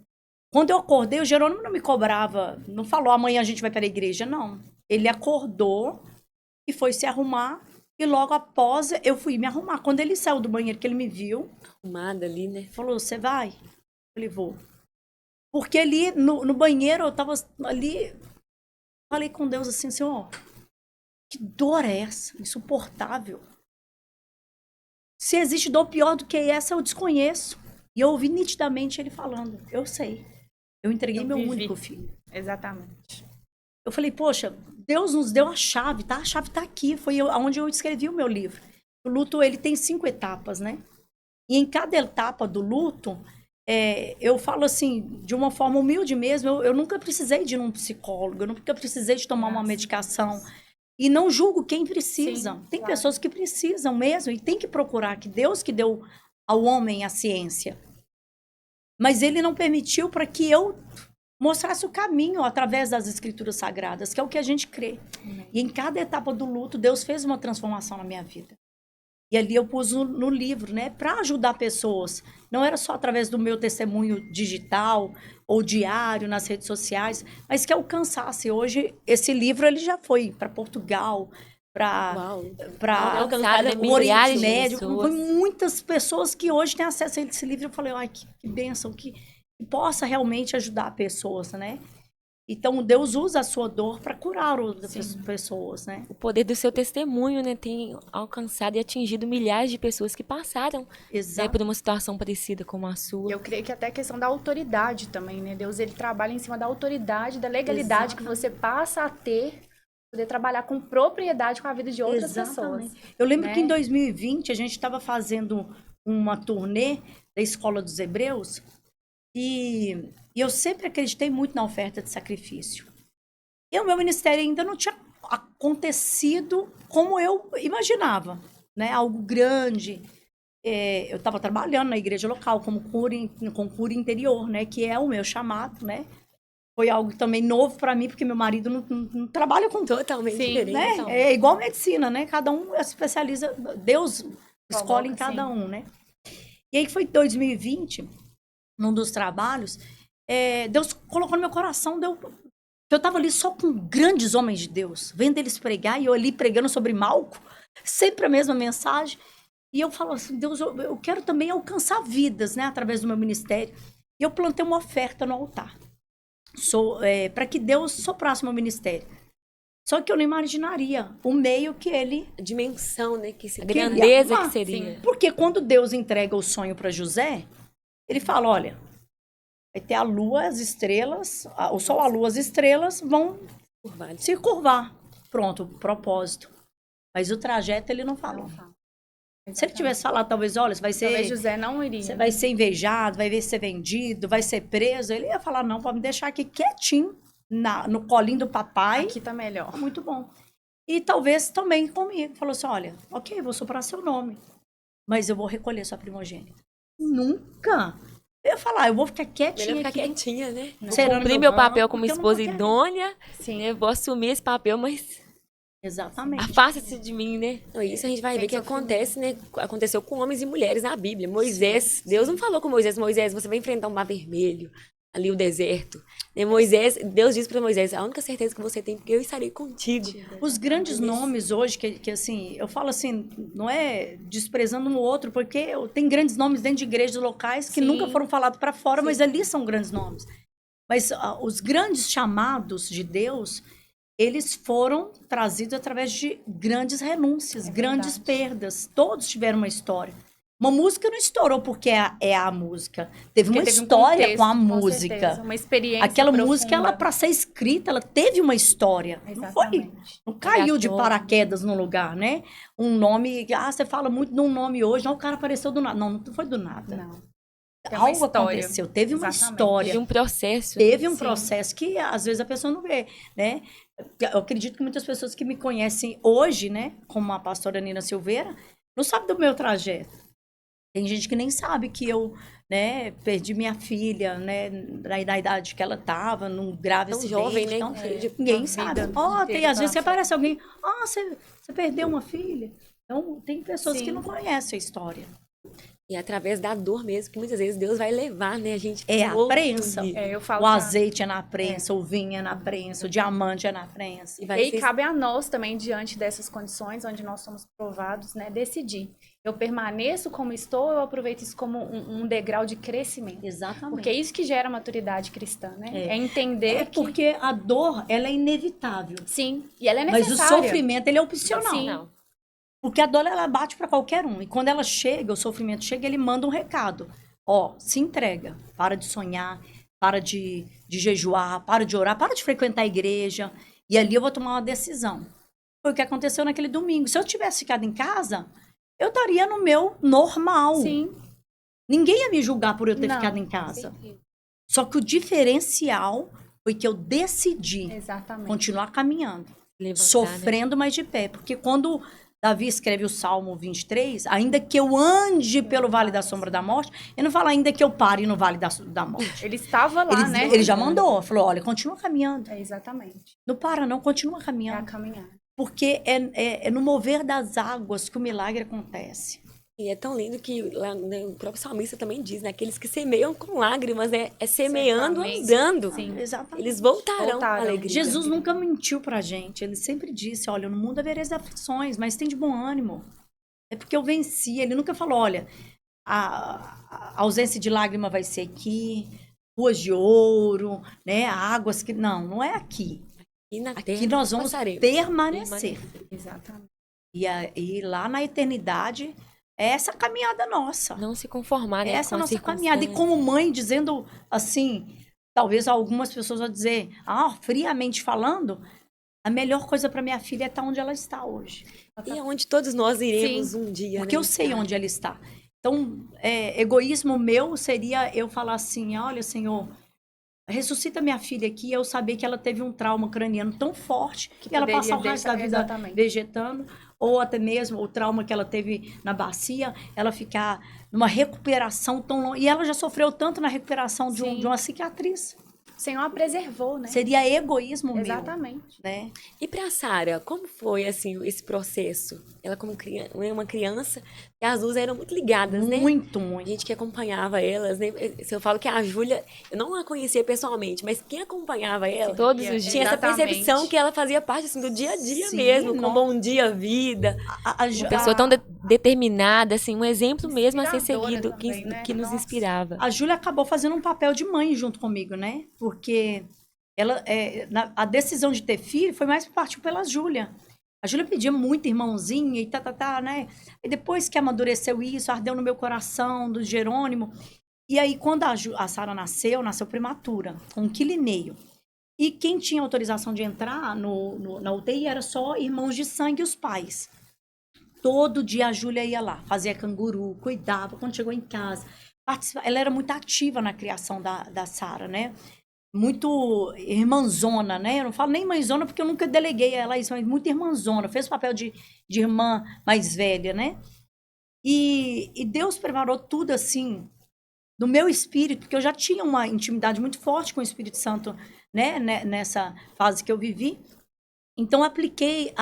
Speaker 2: Quando eu acordei, o Jerônimo não me cobrava, não falou amanhã a gente vai para a igreja, não. Ele acordou e foi se arrumar e logo após eu fui me arrumar. Quando ele saiu do banheiro, que ele me viu,
Speaker 1: Arrumada ali, né?
Speaker 2: falou, você vai? Eu falei, vou. Porque ali no banheiro, eu tava ali, falei com Deus assim, Senhor, que dor é essa? Insuportável. Se existe dor pior do que essa, eu desconheço. E eu ouvi nitidamente ele falando, eu sei. Eu entreguei meu único filho.
Speaker 3: Exatamente.
Speaker 2: Eu falei, poxa, Deus nos deu a chave, tá? A chave tá aqui. Foi onde eu escrevi o meu livro. O luto, ele tem 5 etapas, né? E em cada etapa do luto, eu falo assim, de uma forma humilde mesmo, eu nunca precisei de ir num psicólogo, eu nunca precisei de tomar uma medicação. E não julgo quem precisa.
Speaker 3: Sim,
Speaker 2: tem
Speaker 3: claro.
Speaker 2: pessoas que precisam mesmo e tem que procurar, que Deus que deu ao homem a ciência. Mas ele não permitiu para que eu mostrasse o caminho através das escrituras sagradas, que é o que a gente crê. E em cada etapa do luto, Deus fez uma transformação na minha vida. E ali eu pus no livro, né, para ajudar pessoas. Não era só através do meu testemunho digital ou diário nas redes sociais, mas que alcançasse. Hoje, esse livro ele já foi para Portugal, para o Oriente Médio. Foi muitas pessoas que hoje têm acesso a esse livro. Eu falei, ai, que bênção, que possa realmente ajudar pessoas, né? Então, Deus usa a sua dor para curar outras pessoas, né?
Speaker 1: O poder do seu testemunho, né, tem alcançado e atingido milhares de pessoas que passaram, né, por uma situação parecida com a sua.
Speaker 3: Eu creio que até a questão da autoridade também, né? Deus, ele trabalha em cima da autoridade, da legalidade que você passa a ter, poder trabalhar com propriedade com a vida de outras pessoas.
Speaker 2: Eu lembro que em 2020 a gente estava fazendo uma turnê da Escola dos Hebreus e eu sempre acreditei muito na oferta de sacrifício. E o meu ministério ainda não tinha acontecido como eu imaginava, né? Algo grande. Eu estava trabalhando na igreja local com cura interior, né? Que é o meu chamado, né? Foi algo também novo para mim, porque meu marido não trabalha com
Speaker 1: totalmente diferente.
Speaker 2: Né?
Speaker 1: Então.
Speaker 2: É igual medicina, né? Cada um se especializa, Deus escolhe em cada um, né? E aí foi 2020, num dos trabalhos, Deus colocou no meu coração, eu estava ali só com grandes homens de Deus, vendo eles pregar, e eu ali pregando sobre Malco, sempre a mesma mensagem. E eu falo assim, Deus, eu quero também alcançar vidas, né, através do meu ministério. E eu plantei uma oferta no altar, para que Deus soprasse meu ministério. Só que eu não imaginaria o meio que ele...
Speaker 1: A dimensão, né, a grandeza que seria.
Speaker 2: Sim. Porque quando Deus entrega o sonho para José, ele fala, olha... Vai ter a lua, as estrelas, o sol, a lua, as estrelas vão se curvar. Pronto, propósito. Mas o trajeto ele não falou. Se ele tivesse falado, talvez, olha, talvez
Speaker 3: José não iria.
Speaker 2: Você vai ser invejado, vai ser vendido, vai ser preso. Ele ia falar, não, pode me deixar aqui quietinho, no colinho do papai.
Speaker 3: Aqui tá melhor.
Speaker 2: Muito bom. E talvez também comigo. Falou assim, olha, ok, vou soprar seu nome, mas eu vou recolher sua primogênita. Nunca! Eu ia falar, eu vou ficar quietinha aqui.
Speaker 1: Quietinha, né? Vou
Speaker 2: cumprir
Speaker 1: meu papel como esposa idônea, né? Vou assumir esse papel, mas...
Speaker 2: Exatamente.
Speaker 1: Afasta-se de mim, né? Isso a gente vai ver que acontece, né? Aconteceu com homens e mulheres na Bíblia. Moisés, Deus não falou com Moisés, você vai enfrentar um mar vermelho, ali o deserto. E Deus disse para Moisés, a única certeza que você tem é que eu estarei contigo.
Speaker 2: Os grandes nomes hoje, que assim, eu falo assim, não é desprezando um outro, porque tem grandes nomes dentro de igrejas locais que nunca foram falados para fora, mas ali são grandes nomes. Mas os grandes chamados de Deus, eles foram trazidos através de grandes renúncias, grandes perdas. Todos tiveram uma história. Uma música não estourou porque é a música. Teve uma história contexto, com a música.
Speaker 3: Certeza, uma experiência
Speaker 2: Aquela
Speaker 3: profunda.
Speaker 2: música, ela para ser escrita, ela teve uma história. Não caiu de paraquedas no lugar, né? Um nome, você fala muito de um nome hoje, não, o cara apareceu do nada. Não foi do nada.
Speaker 3: Não.
Speaker 2: Algo aconteceu, teve uma história.
Speaker 1: Teve um processo.
Speaker 2: Teve um processo que às vezes a pessoa não vê, né? Eu acredito que muitas pessoas que me conhecem hoje, né, como a pastora Nina Silveira, não sabem do meu trajeto. Tem gente que nem sabe que eu, né, perdi minha filha, né, na idade que ela estava, num grave
Speaker 1: tão
Speaker 2: acidente.
Speaker 1: Jovem, né?
Speaker 2: Então, ninguém sabe. Tem às vezes que aparece alguém, você perdeu uma filha. Então, tem pessoas que não conhecem a história.
Speaker 1: E através da dor mesmo, que muitas vezes Deus vai levar, né, a gente...
Speaker 2: a prensa.
Speaker 3: Eu falo
Speaker 2: o azeite é na prensa, o vinho é na prensa, o diamante é na prensa.
Speaker 3: E aí cabe a nós também, diante dessas condições, onde nós somos provados, né, decidir. Eu permaneço como estou, eu aproveito isso como um degrau de crescimento.
Speaker 2: Exatamente.
Speaker 3: Porque é isso que gera maturidade cristã, né? É entender que...
Speaker 2: porque a dor, ela é inevitável.
Speaker 3: Sim, e ela é necessária.
Speaker 2: Mas o sofrimento, ele é opcional.
Speaker 3: Sim.
Speaker 1: Não.
Speaker 2: Porque a dor, ela bate para qualquer um. E quando ela chega, o sofrimento chega, ele manda um recado. Se entrega. Para de sonhar, para de jejuar, para de orar, para de frequentar a igreja. E ali eu vou tomar uma decisão. Foi o que aconteceu naquele domingo. Se eu tivesse ficado em casa, eu estaria no meu normal.
Speaker 3: Sim.
Speaker 2: Ninguém ia me julgar por eu ter ficado em casa. Só que o diferencial foi que eu decidi continuar caminhando. Levantar, sofrendo, mas de pé. Porque quando Davi escreve o Salmo 23, ainda que eu ande pelo vale da sombra da morte, ele não fala ainda que eu pare no vale da morte.
Speaker 3: Ele estava lá, né?
Speaker 2: Ele já mandou, falou, olha, continua caminhando.
Speaker 3: Exatamente.
Speaker 2: Não para não, continua
Speaker 3: É a
Speaker 2: caminhando.
Speaker 3: caminhar.
Speaker 2: Porque é no mover das águas que o milagre acontece.
Speaker 1: E é tão lindo que lá, né, o próprio salmista também diz, né? Aqueles que semeiam com lágrimas, né? É semeando,
Speaker 3: Certamente.
Speaker 1: andando.
Speaker 3: Sim.
Speaker 2: Exatamente.
Speaker 1: Eles voltarão,
Speaker 3: Voltarão.
Speaker 1: com alegria.
Speaker 2: Jesus nunca mentiu pra gente. Ele sempre disse, olha, no mundo havereis aflições, mas tem de bom ânimo. É porque eu venci. Ele nunca falou, olha, a ausência de lágrima vai ser aqui, ruas de ouro, né? Águas que... Não é aqui.
Speaker 1: E na
Speaker 2: Aqui
Speaker 1: terra
Speaker 2: nós vamos
Speaker 1: passaremos.
Speaker 2: permanecer.
Speaker 3: Exatamente.
Speaker 2: E lá na eternidade, é essa caminhada nossa.
Speaker 1: Não se conformar, né?
Speaker 2: Essa
Speaker 1: com as
Speaker 2: nossa caminhada. E como mãe, dizendo assim, talvez algumas pessoas vão dizer, friamente falando, a melhor coisa para minha filha é estar onde ela está hoje.
Speaker 1: E é onde todos nós iremos
Speaker 3: Sim.
Speaker 1: um dia,
Speaker 2: Porque
Speaker 1: né?
Speaker 2: eu sei onde ela está. Então, egoísmo meu seria eu falar assim, olha, Senhor, ressuscita minha filha aqui, eu saber que ela teve um trauma craniano tão forte que ela passa o resto da vida
Speaker 3: Exatamente.
Speaker 2: vegetando, ou até mesmo o trauma que ela teve na bacia, ela ficar numa recuperação tão longa. E ela já sofreu tanto na recuperação de uma cicatriz.
Speaker 3: O Senhor a preservou, né?
Speaker 2: Seria egoísmo
Speaker 3: Exatamente.
Speaker 2: meu, né?
Speaker 1: E pra Sara, como foi, assim, esse processo? Ela como uma criança, e as duas eram muito ligadas, né?
Speaker 2: Muito,
Speaker 1: A
Speaker 2: muito.
Speaker 1: gente que acompanhava elas, né? Se eu falo que a Júlia, eu não a conhecia pessoalmente, mas quem acompanhava ela
Speaker 3: Todos os dias.
Speaker 1: tinha essa
Speaker 3: Exatamente.
Speaker 1: percepção que ela fazia parte assim, do dia a dia
Speaker 2: Sim,
Speaker 1: mesmo, com
Speaker 2: não.
Speaker 1: bom dia, vida.
Speaker 2: A
Speaker 1: Uma pessoa tão determinada, assim, um exemplo mesmo a ser
Speaker 3: Inspiradora
Speaker 1: seguido,
Speaker 3: também, né?
Speaker 1: que nos
Speaker 3: Nossa.
Speaker 1: inspirava.
Speaker 2: A Júlia acabou fazendo um papel de mãe junto comigo, né? Porque ela, a decisão de ter filho foi mais partiu pela Júlia. A Júlia pedia muito irmãozinho e né? E depois que amadureceu isso, ardeu no meu coração, do Jerônimo. E aí, quando a Sara nasceu prematura, com 1,5 kg. E quem tinha autorização de entrar na UTI era só irmãos de sangue e os pais. Todo dia a Júlia ia lá, fazia canguru, cuidava, quando chegou em casa. Ela era muito ativa na criação da Sara, né? Muito irmãzona, né? Eu não falo nem mãezona porque eu nunca deleguei a ela isso, mas muito irmãzona. Fez o papel de irmã mais velha, né? E Deus preparou tudo assim, do meu espírito, porque eu já tinha uma intimidade muito forte com o Espírito Santo, né? Nessa fase que eu vivi. Então, eu apliquei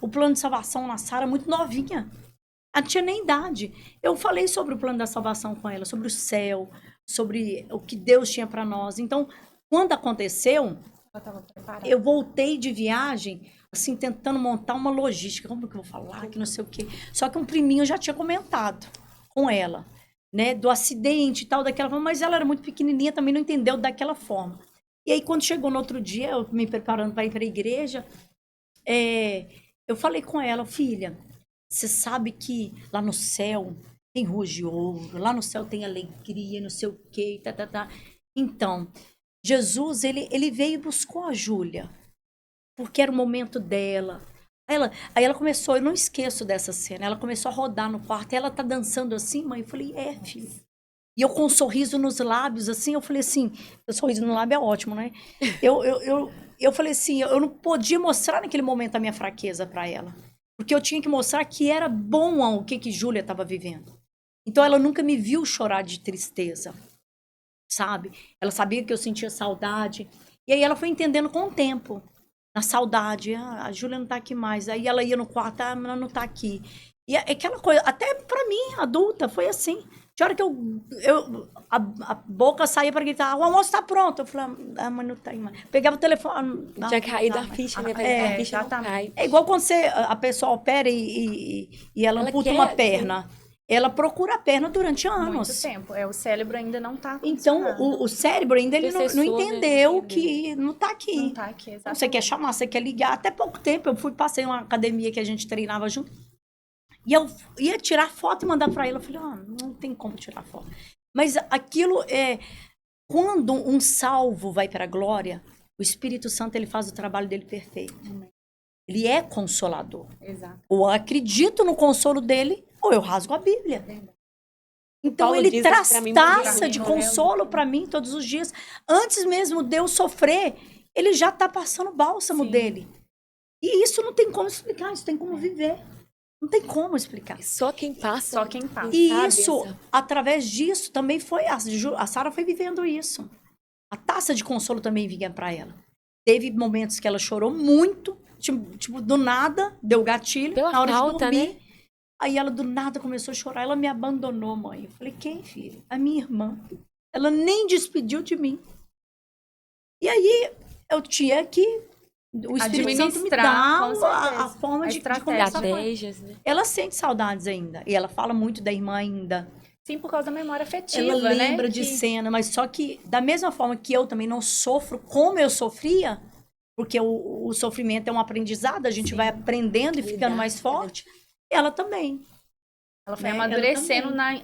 Speaker 2: o plano de salvação na Sara muito novinha. Ela não tinha nem idade. Eu falei sobre o plano da salvação com ela, sobre o céu, sobre o que Deus tinha para nós. Então, quando aconteceu,
Speaker 3: Ela estava preparada.
Speaker 2: eu voltei de viagem, assim, tentando montar uma logística. Como que eu vou falar? Que não sei o quê. Só que um priminho já tinha comentado com ela, né? Do acidente e tal, daquela forma. Mas ela era muito pequenininha, também não entendeu daquela forma. E aí, quando chegou no outro dia, eu me preparando para ir para a igreja, eu falei com ela, filha, você sabe que lá no céu tem ruas de ouro, lá no céu tem alegria, não sei o quê, tá. Então, Jesus, ele veio e buscou a Júlia, porque era o momento dela. Aí ela começou, eu não esqueço dessa cena, ela começou a rodar no quarto, e ela tá dançando assim, mãe, eu falei, filho. E eu com um sorriso nos lábios, assim, eu falei assim, o sorriso no lábio é ótimo, né? Eu falei assim, eu não podia mostrar naquele momento a minha fraqueza para ela, porque eu tinha que mostrar que era bom o que Júlia estava vivendo. Então ela nunca me viu chorar de tristeza, sabe? Ela sabia que eu sentia saudade. E aí ela foi entendendo com o tempo, na saudade. A Júlia não tá aqui mais. Aí ela ia no quarto, ela não tá aqui. E aquela coisa, até pra mim, adulta, foi assim. De hora que a boca saía pra gritar, o almoço tá pronto. Eu falei, mas não tá aí, mãe. Pegava o telefone.
Speaker 1: Tinha caído a ficha, né? A ficha não cai.
Speaker 2: É igual quando a pessoa opera e ela amputa uma perna. Ela procura a perna durante anos.
Speaker 3: Muito tempo. O cérebro ainda não tá
Speaker 2: Então, o cérebro ainda ele não entendeu,
Speaker 1: né?
Speaker 2: que não tá aqui.
Speaker 3: Não tá aqui, exatamente.
Speaker 2: Você quer chamar, você quer ligar. Até pouco tempo, passei em uma academia que a gente treinava junto. E eu ia tirar foto e mandar para ela. Eu falei, não tem como tirar foto. Mas aquilo quando um salvo vai para a glória, o Espírito Santo ele faz o trabalho dele perfeito. Ele é consolador.
Speaker 3: Exato.
Speaker 2: Ou eu acredito no consolo dele, ou eu rasgo a Bíblia. Então
Speaker 1: Paulo
Speaker 2: ele
Speaker 1: diz
Speaker 2: traz
Speaker 1: pra mim,
Speaker 2: taça
Speaker 1: morreu,
Speaker 2: de
Speaker 1: morreu.
Speaker 2: consolo para mim todos os dias. Antes mesmo de eu sofrer, ele já está passando o bálsamo
Speaker 3: Sim.
Speaker 2: dele. E isso não tem como explicar, isso tem como viver. Não tem como explicar.
Speaker 1: Só quem passa.
Speaker 3: Só quem passa.
Speaker 2: E
Speaker 1: sabe
Speaker 2: isso,
Speaker 1: essa-
Speaker 2: através disso, também foi... A Sara foi vivendo isso. A taça de consolo também vinha pra ela. Teve momentos que ela chorou muito, tipo, do nada, deu gatilho,
Speaker 1: Pela
Speaker 2: na hora
Speaker 1: falta,
Speaker 2: de dormir.
Speaker 1: né?
Speaker 2: Aí ela do nada começou a chorar, ela me abandonou, mãe. Eu falei, quem, filha? A minha irmã. Ela nem despediu de mim. E aí, eu tinha que... O Espírito Santo me dá
Speaker 3: com certeza.
Speaker 2: a forma
Speaker 3: A
Speaker 2: de
Speaker 3: estratégia.
Speaker 2: conversar com ela.
Speaker 1: Estratégias, né?
Speaker 2: Ela sente saudades ainda. E ela fala muito da irmã ainda.
Speaker 3: Sim, por causa da memória afetiva,
Speaker 2: Ela
Speaker 3: né?
Speaker 2: lembra de cena, mas só que da mesma forma que eu também não sofro como eu sofria, porque o sofrimento é um aprendizado, a gente vai aprendendo e ficando
Speaker 1: Lidar,
Speaker 2: mais forte, ela também.
Speaker 3: Ela foi
Speaker 2: né?
Speaker 3: amadurecendo
Speaker 2: Ela
Speaker 3: na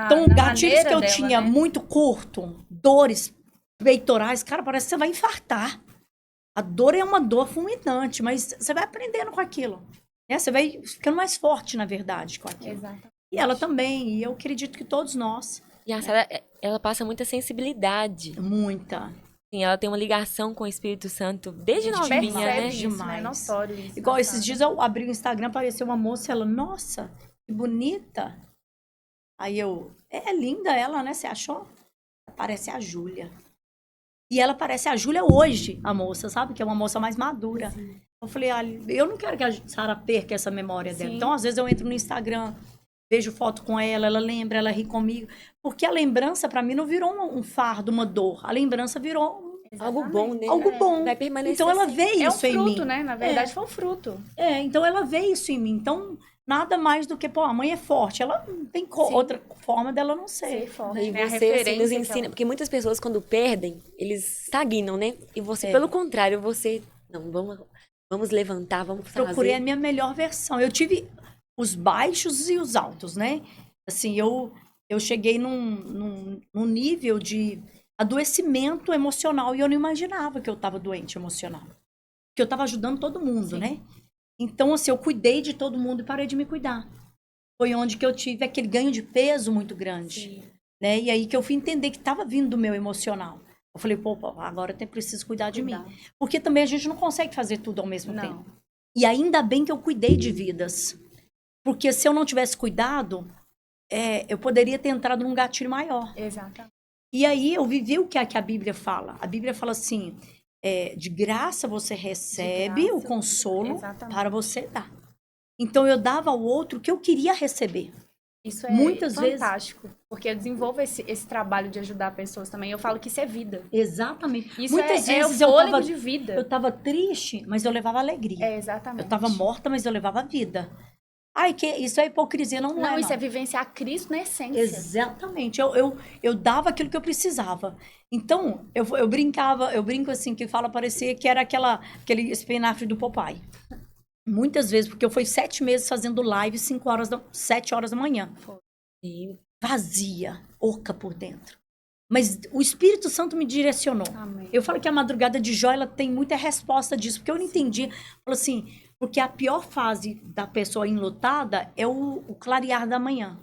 Speaker 2: Então,
Speaker 3: na
Speaker 2: gatilhos que eu
Speaker 3: maneira dela,
Speaker 2: tinha
Speaker 3: né?
Speaker 2: muito curto, dores peitorais, cara, parece que você vai infartar. A dor é uma dor fulminante, mas você vai aprendendo com aquilo. Né? Você vai ficando mais forte, na verdade, com aquilo.
Speaker 3: Exato.
Speaker 2: E ela também, e eu acredito que todos nós.
Speaker 1: E a Sara, ela passa muita sensibilidade.
Speaker 2: Muita.
Speaker 1: Assim, ela tem uma ligação com o Espírito Santo desde
Speaker 2: A gente
Speaker 1: novinha,
Speaker 2: percebe
Speaker 1: né?
Speaker 3: Isso,
Speaker 2: demais.
Speaker 3: né? Notório isso.
Speaker 2: Igual esses
Speaker 3: notável.
Speaker 2: dias eu abri o Instagram, apareceu uma moça, ela, nossa, que bonita. Aí eu, é linda ela, né? Você achou? Parece a Júlia. E ela parece a Júlia hoje, a moça, sabe? Que é uma moça mais madura. Eu falei, olha, eu não quero que a Sara perca essa memória dela.
Speaker 3: Sim.
Speaker 2: Então, às vezes eu entro no Instagram, vejo foto com ela lembra, ela ri comigo. Porque a lembrança, pra mim, não virou um fardo, uma dor. A lembrança virou
Speaker 1: Algo bom, né?
Speaker 2: algo bom.
Speaker 1: Vai permanecer
Speaker 2: Então ela
Speaker 1: assim.
Speaker 2: vê
Speaker 3: É um
Speaker 2: isso em
Speaker 3: fruto,
Speaker 2: mim.
Speaker 3: né? Na verdade, foi um fruto.
Speaker 2: Então ela vê isso em mim. Então, nada mais do que, pô, a mãe é forte. Ela não tem outra forma dela não
Speaker 3: Ser
Speaker 2: ser.
Speaker 3: forte,
Speaker 1: E
Speaker 3: né? A
Speaker 1: você, assim, nos
Speaker 3: referência que
Speaker 1: ensina.
Speaker 3: ela-
Speaker 1: Porque muitas pessoas, quando perdem, eles estagnam, né? E você,
Speaker 2: É.
Speaker 1: pelo contrário, você. Não, vamos levantar, vamos fazer.
Speaker 2: Procurei a minha melhor versão. Eu tive os baixos e os altos, né? Assim, eu cheguei num nível de adoecimento emocional e eu não imaginava que eu estava doente emocional. Porque eu estava ajudando todo mundo,
Speaker 3: Sim.
Speaker 2: né? Então, assim, eu cuidei de todo mundo e parei de me cuidar. Foi onde que eu tive aquele ganho de peso muito grande, né? E aí que eu fui entender que estava vindo do meu emocional. Eu falei, pô, agora eu preciso cuidar de mim.
Speaker 3: Cuidar.
Speaker 2: Porque também a gente não consegue fazer tudo ao mesmo
Speaker 3: Não.
Speaker 2: tempo. E ainda bem que eu cuidei de vidas. Porque se eu não tivesse cuidado, eu poderia ter entrado num gatilho maior.
Speaker 3: Exatamente.
Speaker 2: E aí eu vivi o que a Bíblia fala. A Bíblia fala assim, de graça você recebe
Speaker 3: graça,
Speaker 2: o consolo
Speaker 3: exatamente.
Speaker 2: para você dar. Então eu dava ao outro o que eu queria receber.
Speaker 3: Isso é
Speaker 2: Muitas vezes-
Speaker 3: fantástico. Porque eu desenvolvo esse trabalho de ajudar pessoas também. Eu falo que isso é vida.
Speaker 2: Exatamente.
Speaker 3: Isso
Speaker 2: Muitas
Speaker 3: é o
Speaker 2: vezes eu
Speaker 3: fôlego
Speaker 2: tava,
Speaker 3: de vida.
Speaker 2: eu tava triste, mas eu levava alegria.
Speaker 3: É, exatamente.
Speaker 2: Eu tava morta, mas eu levava vida. Ai, que isso é hipocrisia, não
Speaker 3: Não,
Speaker 2: é,
Speaker 3: isso
Speaker 2: não.
Speaker 3: é vivenciar Cristo na essência.
Speaker 2: Exatamente. Eu dava aquilo que eu precisava. Então, eu brinco assim, que fala parecer que era aquele espinafre do Popeye. Muitas vezes, porque eu fui 7 meses fazendo live 7 horas da manhã.
Speaker 1: Sim.
Speaker 2: Vazia, oca por dentro. Mas o Espírito Santo me direcionou.
Speaker 3: Amém.
Speaker 2: Eu falo que a madrugada de Jó, ela tem muita resposta disso, porque eu não entendi. Falo assim, porque a pior fase da pessoa enlutada é o clarear da manhã.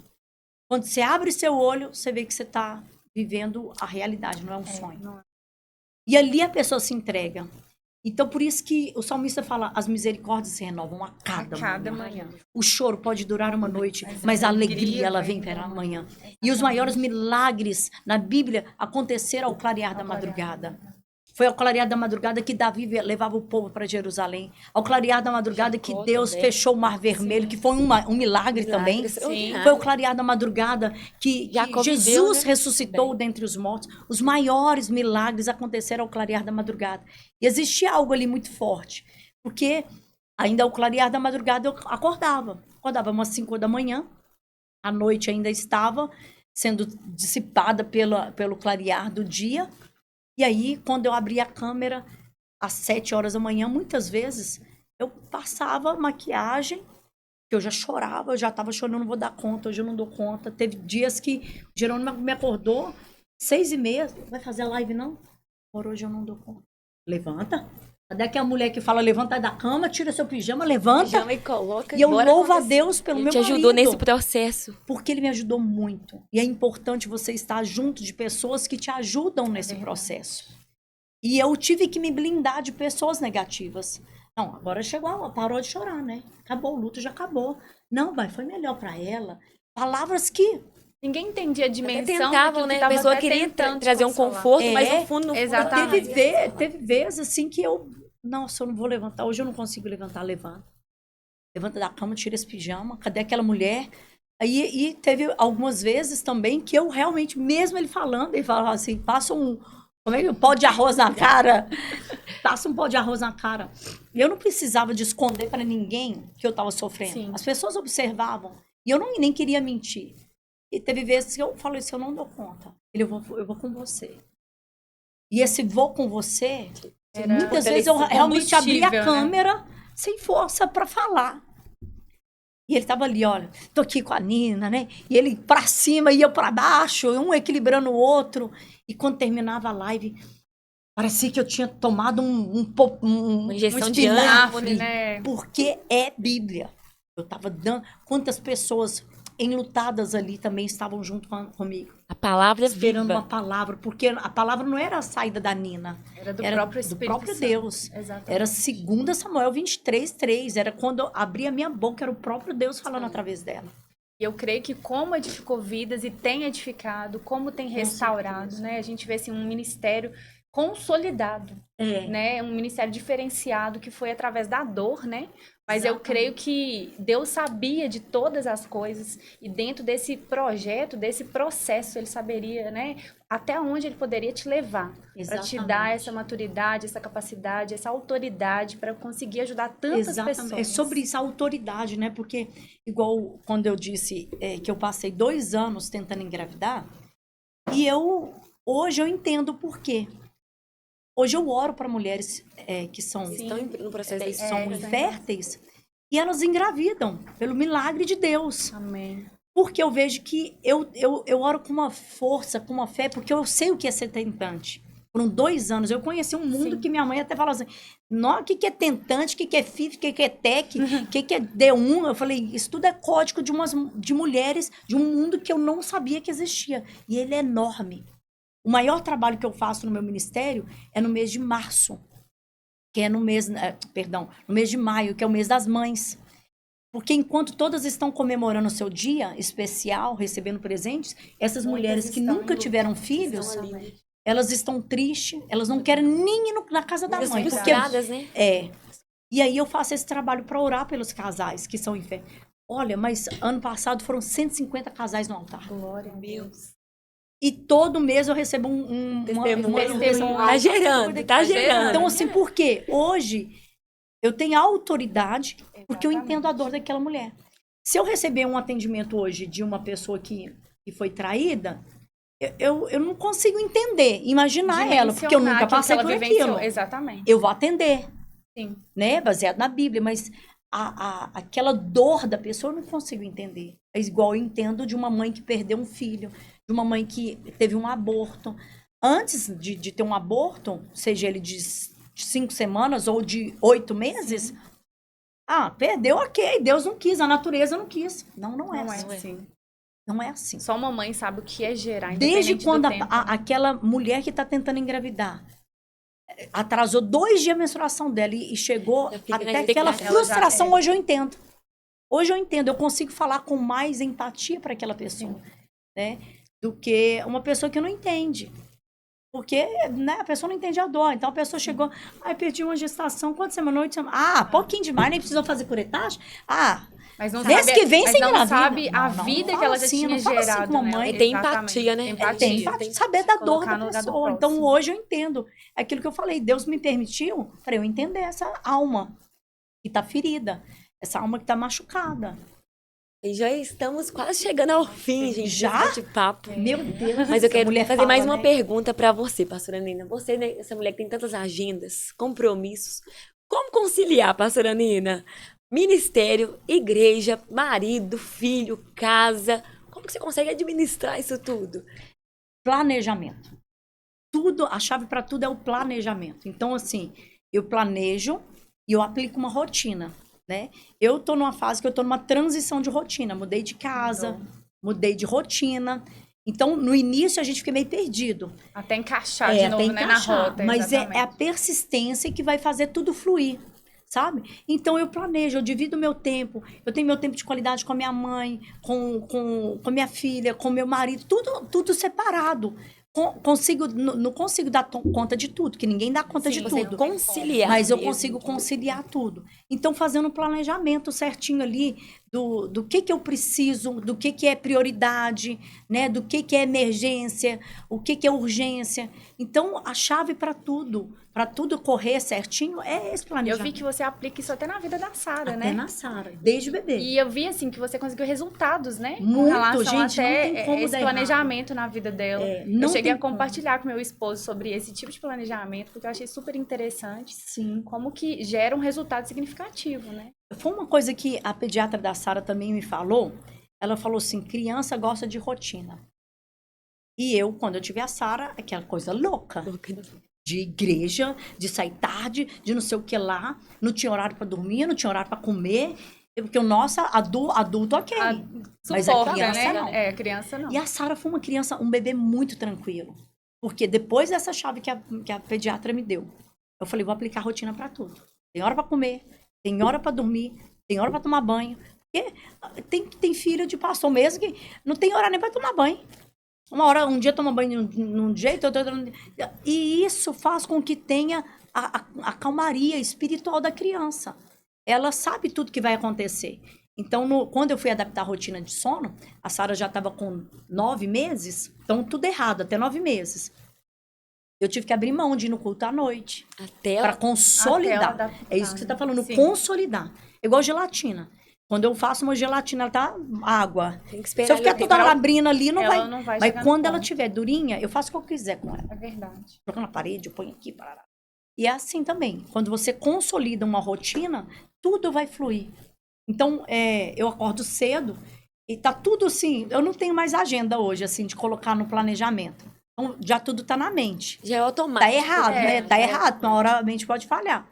Speaker 2: Quando você abre seu olho, você vê que você está vivendo a realidade, não é um sonho.
Speaker 3: Não é.
Speaker 2: E ali a pessoa se entrega. Então, por isso que o salmista fala, as misericórdias se renovam a cada manhã.
Speaker 3: manhã.
Speaker 2: O choro pode durar uma noite, mas a alegria ela vem pela manhã. E os maiores milagres na Bíblia aconteceram ao clarear da madrugada. Foi ao clarear da madrugada que Davi levava o povo para Jerusalém. Ao clarear da madrugada que
Speaker 1: Jacó
Speaker 2: Deus
Speaker 1: também.
Speaker 2: fechou o Mar Vermelho, que foi um milagre também.
Speaker 1: Milagres,
Speaker 3: Sim.
Speaker 2: Foi o clarear da madrugada que
Speaker 1: Jacó
Speaker 2: Jesus
Speaker 1: viveu, né?
Speaker 2: ressuscitou
Speaker 1: Também.
Speaker 2: dentre os mortos. Os maiores milagres aconteceram ao clarear da madrugada. E existia algo ali muito forte. Porque ainda ao clarear da madrugada eu acordava. Acordava umas 5 da manhã. A noite ainda estava sendo dissipada pelo clarear do dia. E aí, quando eu abria a câmera, às 7 horas da manhã, muitas vezes, eu passava maquiagem, que eu já chorava, eu já estava chorando, não vou dar conta, hoje eu não dou conta. Teve dias que o Jerônimo me acordou, 6h30, vai fazer a live não? Por hoje eu não dou conta. Levanta. Cadê que a mulher que fala, levanta da cama, tira seu pijama, levanta.
Speaker 1: Pijama e coloca.
Speaker 2: E eu
Speaker 1: bora
Speaker 2: louvo a
Speaker 1: acontecer.
Speaker 2: Deus pelo
Speaker 1: Ele
Speaker 2: meu
Speaker 1: te ajudou
Speaker 2: marido.
Speaker 1: nesse processo.
Speaker 2: Porque ele me ajudou muito. E é importante você estar junto de pessoas que te ajudam nesse processo. E eu tive que me blindar de pessoas negativas. Não, agora chegou, parou de chorar, né? Acabou, o luto já acabou. Não, mas foi melhor pra ela. Palavras que...
Speaker 3: Ninguém entendia a
Speaker 1: Até
Speaker 3: dimensão
Speaker 1: tentavam,
Speaker 3: daquilo
Speaker 1: né?
Speaker 3: que
Speaker 1: A
Speaker 3: tava
Speaker 1: pessoa
Speaker 3: até
Speaker 1: queria
Speaker 3: tentando te
Speaker 1: trazer um
Speaker 3: consolar.
Speaker 1: conforto, mas
Speaker 2: É,
Speaker 1: no fundo, no fundo,
Speaker 3: exatamente.
Speaker 2: Teve vezes assim que eu... Nossa, eu não vou levantar. Hoje eu não consigo levantar, levanta. Levanta da cama, tira esse pijama. Cadê aquela mulher? Aí, e teve algumas vezes também que eu realmente, mesmo ele falando, ele falava assim, passa um... Como é que pó de arroz na cara? Passa um pó de arroz na cara. E eu não precisava de esconder para ninguém que eu estava sofrendo.
Speaker 3: Sim.
Speaker 2: As pessoas observavam. E eu nem queria mentir. E teve vezes que eu falei assim, eu não dou conta. Eu vou com você. E esse vou com você,
Speaker 3: Era
Speaker 2: muitas vezes eu realmente abri a
Speaker 3: combustível, né?
Speaker 2: câmera sem força para falar. E ele tava ali, olha, tô aqui com a Nina, né? E ele pra cima e eu pra baixo, um equilibrando o outro. E quando terminava a live, parecia que eu tinha tomado
Speaker 1: uma injeção de
Speaker 2: espinafre,
Speaker 1: ânimo,
Speaker 3: né?
Speaker 2: porque é Bíblia. Eu tava dando... Quantas pessoas enlutadas ali também estavam junto comigo.
Speaker 1: A palavra
Speaker 2: Esperando
Speaker 1: viva.
Speaker 2: uma palavra, porque a palavra não era a saída da Nina.
Speaker 3: Era do
Speaker 2: Era
Speaker 3: próprio
Speaker 2: do
Speaker 3: Espírito
Speaker 2: próprio
Speaker 3: Santo.
Speaker 2: Deus.
Speaker 3: Exatamente.
Speaker 2: Era 2 Samuel 23:3. Era quando eu abri a minha boca, era o próprio Deus falando através dela.
Speaker 3: E eu creio que como edificou vidas e tem edificado, como tem restaurado, né? A gente vê assim, um ministério consolidado, né? Um ministério diferenciado que foi através da dor, né? Mas eu creio que Deus sabia de todas as coisas e dentro desse projeto, desse processo, ele saberia, né? Até onde ele poderia te levar para te dar
Speaker 2: Exatamente.
Speaker 3: essa maturidade, essa capacidade, essa autoridade para conseguir ajudar tantas
Speaker 2: Exatamente.
Speaker 3: pessoas.
Speaker 2: É sobre isso, a autoridade, né? Porque, igual quando eu disse que eu passei 2 anos tentando engravidar, e hoje eu entendo o porquê. Hoje eu oro para mulheres que são,
Speaker 1: Estão no processo da
Speaker 2: são inférteis e elas engravidam pelo milagre de Deus.
Speaker 3: Amém.
Speaker 2: Porque eu vejo que eu oro com uma força, com uma fé, porque eu sei o que é ser tentante. Foram 2 anos. Eu conheci um mundo
Speaker 3: Sim.
Speaker 2: que minha mãe até falava assim, o que é tentante, o que é FIF, o que é TEC, o que é D1. Eu falei, isso tudo é código de mulheres, de um mundo que eu não sabia que existia. E ele é enorme. O maior trabalho que eu faço no meu ministério é no mês de março, que é no mês de maio, que é o mês das mães. Porque enquanto todas estão comemorando o seu dia especial, recebendo presentes, essas mulheres que
Speaker 3: estão
Speaker 2: nunca
Speaker 3: em luto,
Speaker 2: tiveram filhos,
Speaker 1: estão ali.
Speaker 2: elas estão tristes, elas não querem nem ir na casa da
Speaker 1: Muitas
Speaker 2: mãe. Porque
Speaker 1: frustradas, né?
Speaker 2: E aí eu faço esse trabalho para orar pelos casais que são enfermos. Olha, mas ano passado foram 150 casais no altar.
Speaker 3: Glória a Deus.
Speaker 2: E todo mês eu recebo
Speaker 1: Testemunho. Tá gerando, tá gerando.
Speaker 2: Então, assim, por quê? Hoje eu tenho autoridade porque eu entendo a dor daquela mulher. Se eu receber um atendimento hoje de uma pessoa que foi traída, eu não consigo entender, imaginar ela, porque eu nunca passei por aquilo.
Speaker 3: Exatamente.
Speaker 2: Eu vou atender,
Speaker 3: Sim.
Speaker 2: né? Baseado na Bíblia, mas aquela dor da pessoa eu não consigo entender. É igual eu entendo de uma mãe que perdeu um filho, de uma mãe que teve um aborto. Antes de ter um aborto, seja ele de 5 semanas ou de 8 meses, perdeu, ok, Deus não quis, a natureza não quis. Não é assim. Não é assim.
Speaker 3: Só uma mãe sabe o que é gerar.
Speaker 2: Desde quando
Speaker 3: do tempo.
Speaker 2: aquela mulher que está tentando engravidar atrasou 2 dias a menstruação dela e chegou até aquela frustração, hoje eu entendo. Hoje eu entendo, eu consigo falar com mais empatia para aquela pessoa, né? Do que uma pessoa que não entende. Porque, né, a pessoa não entende a dor. Então a pessoa chegou, perdi uma gestação, quantas semanas? 8 semanas. Pouquinho demais, nem precisou fazer curetagem?
Speaker 3: Mas não
Speaker 2: mês
Speaker 3: sabe,
Speaker 2: que vem sem
Speaker 3: não sabe a
Speaker 2: Não
Speaker 3: vida que ela já tinha gerado,
Speaker 2: com a
Speaker 3: né?
Speaker 2: mãe.
Speaker 1: E tem empatia, né?
Speaker 2: Tem empatia, saber da dor
Speaker 3: Colocar
Speaker 2: da
Speaker 3: no lugar do
Speaker 2: pessoa. Então
Speaker 3: próximo.
Speaker 2: hoje eu entendo. Aquilo que eu falei, Deus me permitiu para eu entender essa alma que tá ferida. Essa alma que tá machucada.
Speaker 1: E já estamos quase chegando ao fim, gente.
Speaker 2: Já?
Speaker 1: Desse bate-papo.
Speaker 2: Meu Deus.
Speaker 1: Mas eu
Speaker 2: essa
Speaker 1: quero
Speaker 2: mulher
Speaker 1: fazer
Speaker 2: fala,
Speaker 1: mais uma
Speaker 2: né?
Speaker 1: pergunta para você, pastora Nina. Você, né, essa mulher que tem tantas agendas, compromissos. Como conciliar, pastora Nina? Ministério, igreja, marido, filho, casa. Como que você consegue administrar isso tudo?
Speaker 2: Planejamento. Tudo, a chave para tudo é o planejamento. Então, assim, eu planejo e eu aplico uma rotina, né? Eu tô numa fase que eu tô numa transição de rotina. Mudei de casa, mudei de rotina. Então, no início, a gente fica meio perdido.
Speaker 3: Até encaixar de novo,
Speaker 2: até
Speaker 3: né,
Speaker 2: encaixar.
Speaker 3: na rota.
Speaker 2: Mas é a
Speaker 3: exatamente.
Speaker 2: persistência que vai fazer tudo fluir. sabe? Então eu planejo, eu divido o meu tempo, eu tenho meu tempo de qualidade com a minha mãe, com minha filha, com meu marido, tudo separado. Não consigo dar conta de tudo, que ninguém dá conta de tudo.
Speaker 1: Conciliar
Speaker 2: mas eu
Speaker 1: mesmo.
Speaker 2: consigo conciliar tudo. Então, fazendo um planejamento certinho ali do que eu preciso, do que é prioridade, né? Do que é emergência, o que é urgência. Então, a chave para tudo correr certinho, é esse planejamento.
Speaker 3: Eu vi que você aplica isso até na vida da Sara, né?
Speaker 2: Até na Sara, desde o bebê.
Speaker 3: E eu vi, assim, que você conseguiu resultados, né?
Speaker 2: Muito,
Speaker 3: com relação
Speaker 2: gente, não
Speaker 3: até
Speaker 2: tem como
Speaker 3: esse
Speaker 2: dar
Speaker 3: planejamento na vida dela.
Speaker 2: não
Speaker 3: eu cheguei
Speaker 2: tem
Speaker 3: a compartilhar com meu esposo sobre esse tipo de planejamento, porque eu achei super interessante.
Speaker 2: Sim.
Speaker 3: Como que gera um resultado significativo, né?
Speaker 2: Foi uma coisa que a pediatra da Sara também me falou. Ela falou assim, criança gosta de rotina. E eu, quando eu tive a Sara, aquela coisa louca. De igreja, de sair tarde, de não sei o que lá. Não tinha horário para dormir, não tinha horário para comer. Porque o nosso adulto, ok. Mas a criança
Speaker 3: né?
Speaker 2: não.
Speaker 3: A criança não.
Speaker 2: E a Sara foi uma criança, um bebê muito tranquilo. Porque depois dessa chave que a pediatra me deu, eu falei, vou aplicar rotina para tudo. Tem hora para comer, tem hora para dormir, tem hora para tomar banho. Porque tem filho de pastor mesmo que não tem hora nem para tomar banho. Um dia toma banho num jeito, outro. E isso faz com que tenha a calmaria espiritual da criança. Ela sabe tudo que vai acontecer. Então, quando eu fui adaptar a rotina de sono, a Sara já estava com 9 meses, então tudo errado, até 9 meses. Eu tive que abrir mão de ir no culto à noite. Para consolidar. É isso que você está falando, sim. Consolidar. Igual gelatina. Quando eu faço uma gelatina, ela tá água. Tem que esperar. Se eu ficar toda hora abrindo ali, não vai. Mas quando ela tiver durinha, eu faço o que eu quiser com ela.
Speaker 3: É verdade.
Speaker 2: Coloco na parede, eu ponho aqui, parará. E é assim também. Quando você consolida uma rotina, tudo vai fluir. Então, eu acordo cedo e tá tudo assim. Eu não tenho mais agenda hoje, assim, de colocar no planejamento. Então, já tudo tá na mente.
Speaker 1: Já é automático.
Speaker 2: Tá errado, né? Tá errado. Uma hora a mente pode falhar.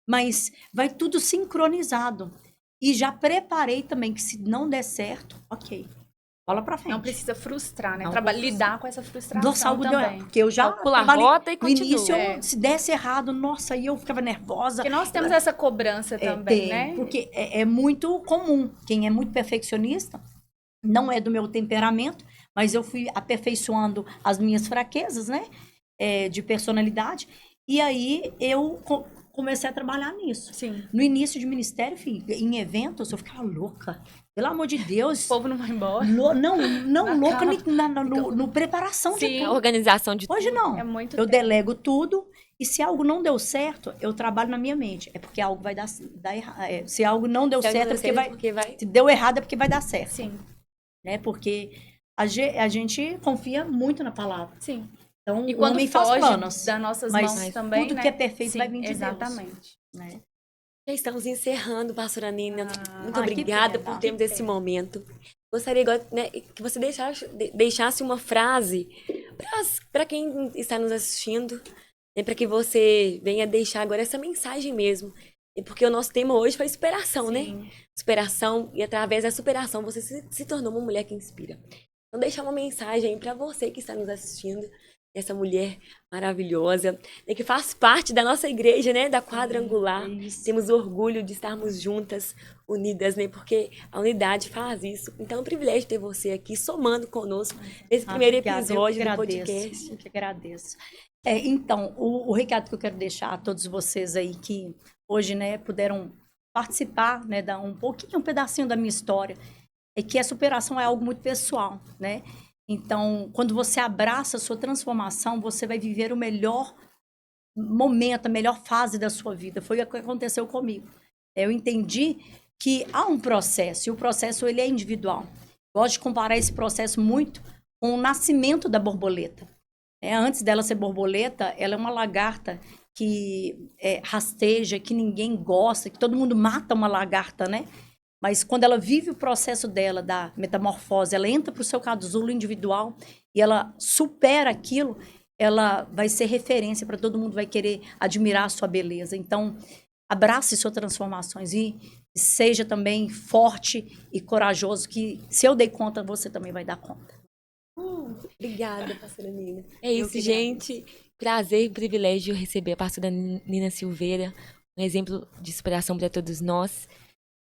Speaker 2: Mas vai tudo sincronizado. E já preparei também que se não der certo, ok. Bola pra frente.
Speaker 3: Não precisa frustrar, né? Lidar com essa frustração também.
Speaker 2: Porque eu já
Speaker 1: pula a rota e continua.
Speaker 2: No início, se desse errado, nossa, aí eu ficava nervosa.
Speaker 3: Porque nós temos essa cobrança também, né?
Speaker 2: Porque é muito comum. Quem é muito perfeccionista, não é do meu temperamento, mas eu fui aperfeiçoando as minhas fraquezas, né? De personalidade. E aí, eu comecei a trabalhar nisso.
Speaker 3: Sim.
Speaker 2: No início de ministério, filho, em eventos, eu ficava louca. Pelo amor de Deus.
Speaker 3: O povo não vai embora.
Speaker 2: Não louca no preparação de tudo.
Speaker 1: A organização de
Speaker 2: Hoje não.
Speaker 3: É muito
Speaker 2: eu delego tudo e se algo não deu certo, eu trabalho na minha mente. É porque algo vai dar errado. Se algo não deu certo, é porque vai... Se deu errado, é porque vai dar certo.
Speaker 3: Sim.
Speaker 2: Né? Porque a gente confia muito na palavra.
Speaker 3: Sim.
Speaker 2: Então,
Speaker 3: e quando
Speaker 2: o homem faz planos,
Speaker 3: das nossas mãos também,
Speaker 2: tudo
Speaker 3: né?
Speaker 2: que é perfeito
Speaker 3: Sim,
Speaker 2: vai vir de
Speaker 3: exatamente.
Speaker 2: Deus. Né?
Speaker 1: Já estamos encerrando, pastora Nina. Muito obrigada por termos esse momento. Gostaria agora, né, que você deixasse uma frase para quem está nos assistindo, né, para que você venha deixar agora essa mensagem mesmo. Porque o nosso tema hoje foi superação, né? Superação, e através da superação você se tornou uma mulher que inspira. Então, deixar uma mensagem aí para você que está nos assistindo, essa mulher maravilhosa, né, que faz parte da nossa igreja, né, da Quadrangular. Temos orgulho de estarmos juntas, unidas, né, porque a unidade faz isso. Então é um privilégio ter você aqui, somando conosco nesse primeiro episódio do podcast.
Speaker 2: Eu que agradeço. Então, o recado que eu quero deixar a todos vocês aí que hoje, né, puderam participar, né, dar um pedacinho da minha história, é que a superação é algo muito pessoal, né? Então, quando você abraça a sua transformação, você vai viver o melhor momento, a melhor fase da sua vida. Foi o que aconteceu comigo. Eu entendi que há um processo, e o processo ele é individual. Gosto de comparar esse processo muito com o nascimento da borboleta. Antes dela ser borboleta, ela é uma lagarta que rasteja, que ninguém gosta, que todo mundo mata uma lagarta, né? Mas quando ela vive o processo dela, da metamorfose, ela entra para o seu casulo individual e ela supera aquilo, ela vai ser referência para todo mundo, vai querer admirar a sua beleza. Então, abrace suas transformações e seja também forte e corajoso, que se eu dei conta, você também vai dar conta.
Speaker 1: Obrigada, pastora Nina. É isso, gente. Prazer e privilégio receber a pastora Nina Silveira, um exemplo de inspiração para todos nós.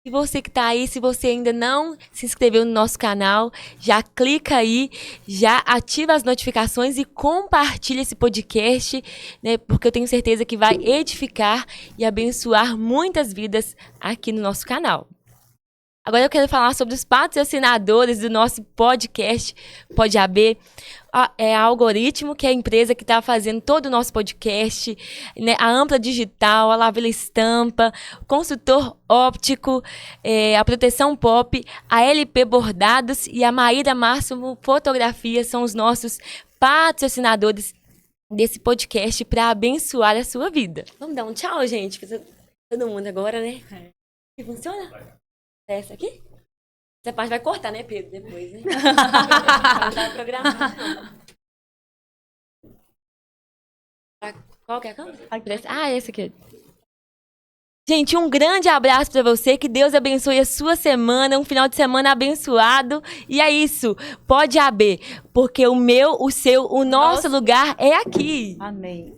Speaker 1: E você que tá aí, se você ainda não se inscreveu no nosso canal, já clica aí, já ativa as notificações e compartilha esse podcast, né? Porque eu tenho certeza que vai edificar e abençoar muitas vidas aqui no nosso canal. Agora eu quero falar sobre os patrocinadores do nosso podcast, Pode AB. É a Algoritmo, que é a empresa que está fazendo todo o nosso podcast, né? A Ampla Digital, a Lavela Estampa, o Consultor Óptico, a Proteção Pop, a LP Bordados e a Maíra Máximo Fotografia são os nossos patrocinadores desse podcast para abençoar a sua vida. Vamos dar um tchau, gente, para todo mundo agora, né? Que funciona? Essa aqui? Essa parte vai cortar, né, Pedro? Depois, né? Não tá programado, não. Qual que é a câmera? Essa aqui. Gente, um grande abraço pra você. Que Deus abençoe a sua semana. Um final de semana abençoado. E é isso. Pode AB. Porque o meu, o seu, o nosso lugar é aqui.
Speaker 2: Amém.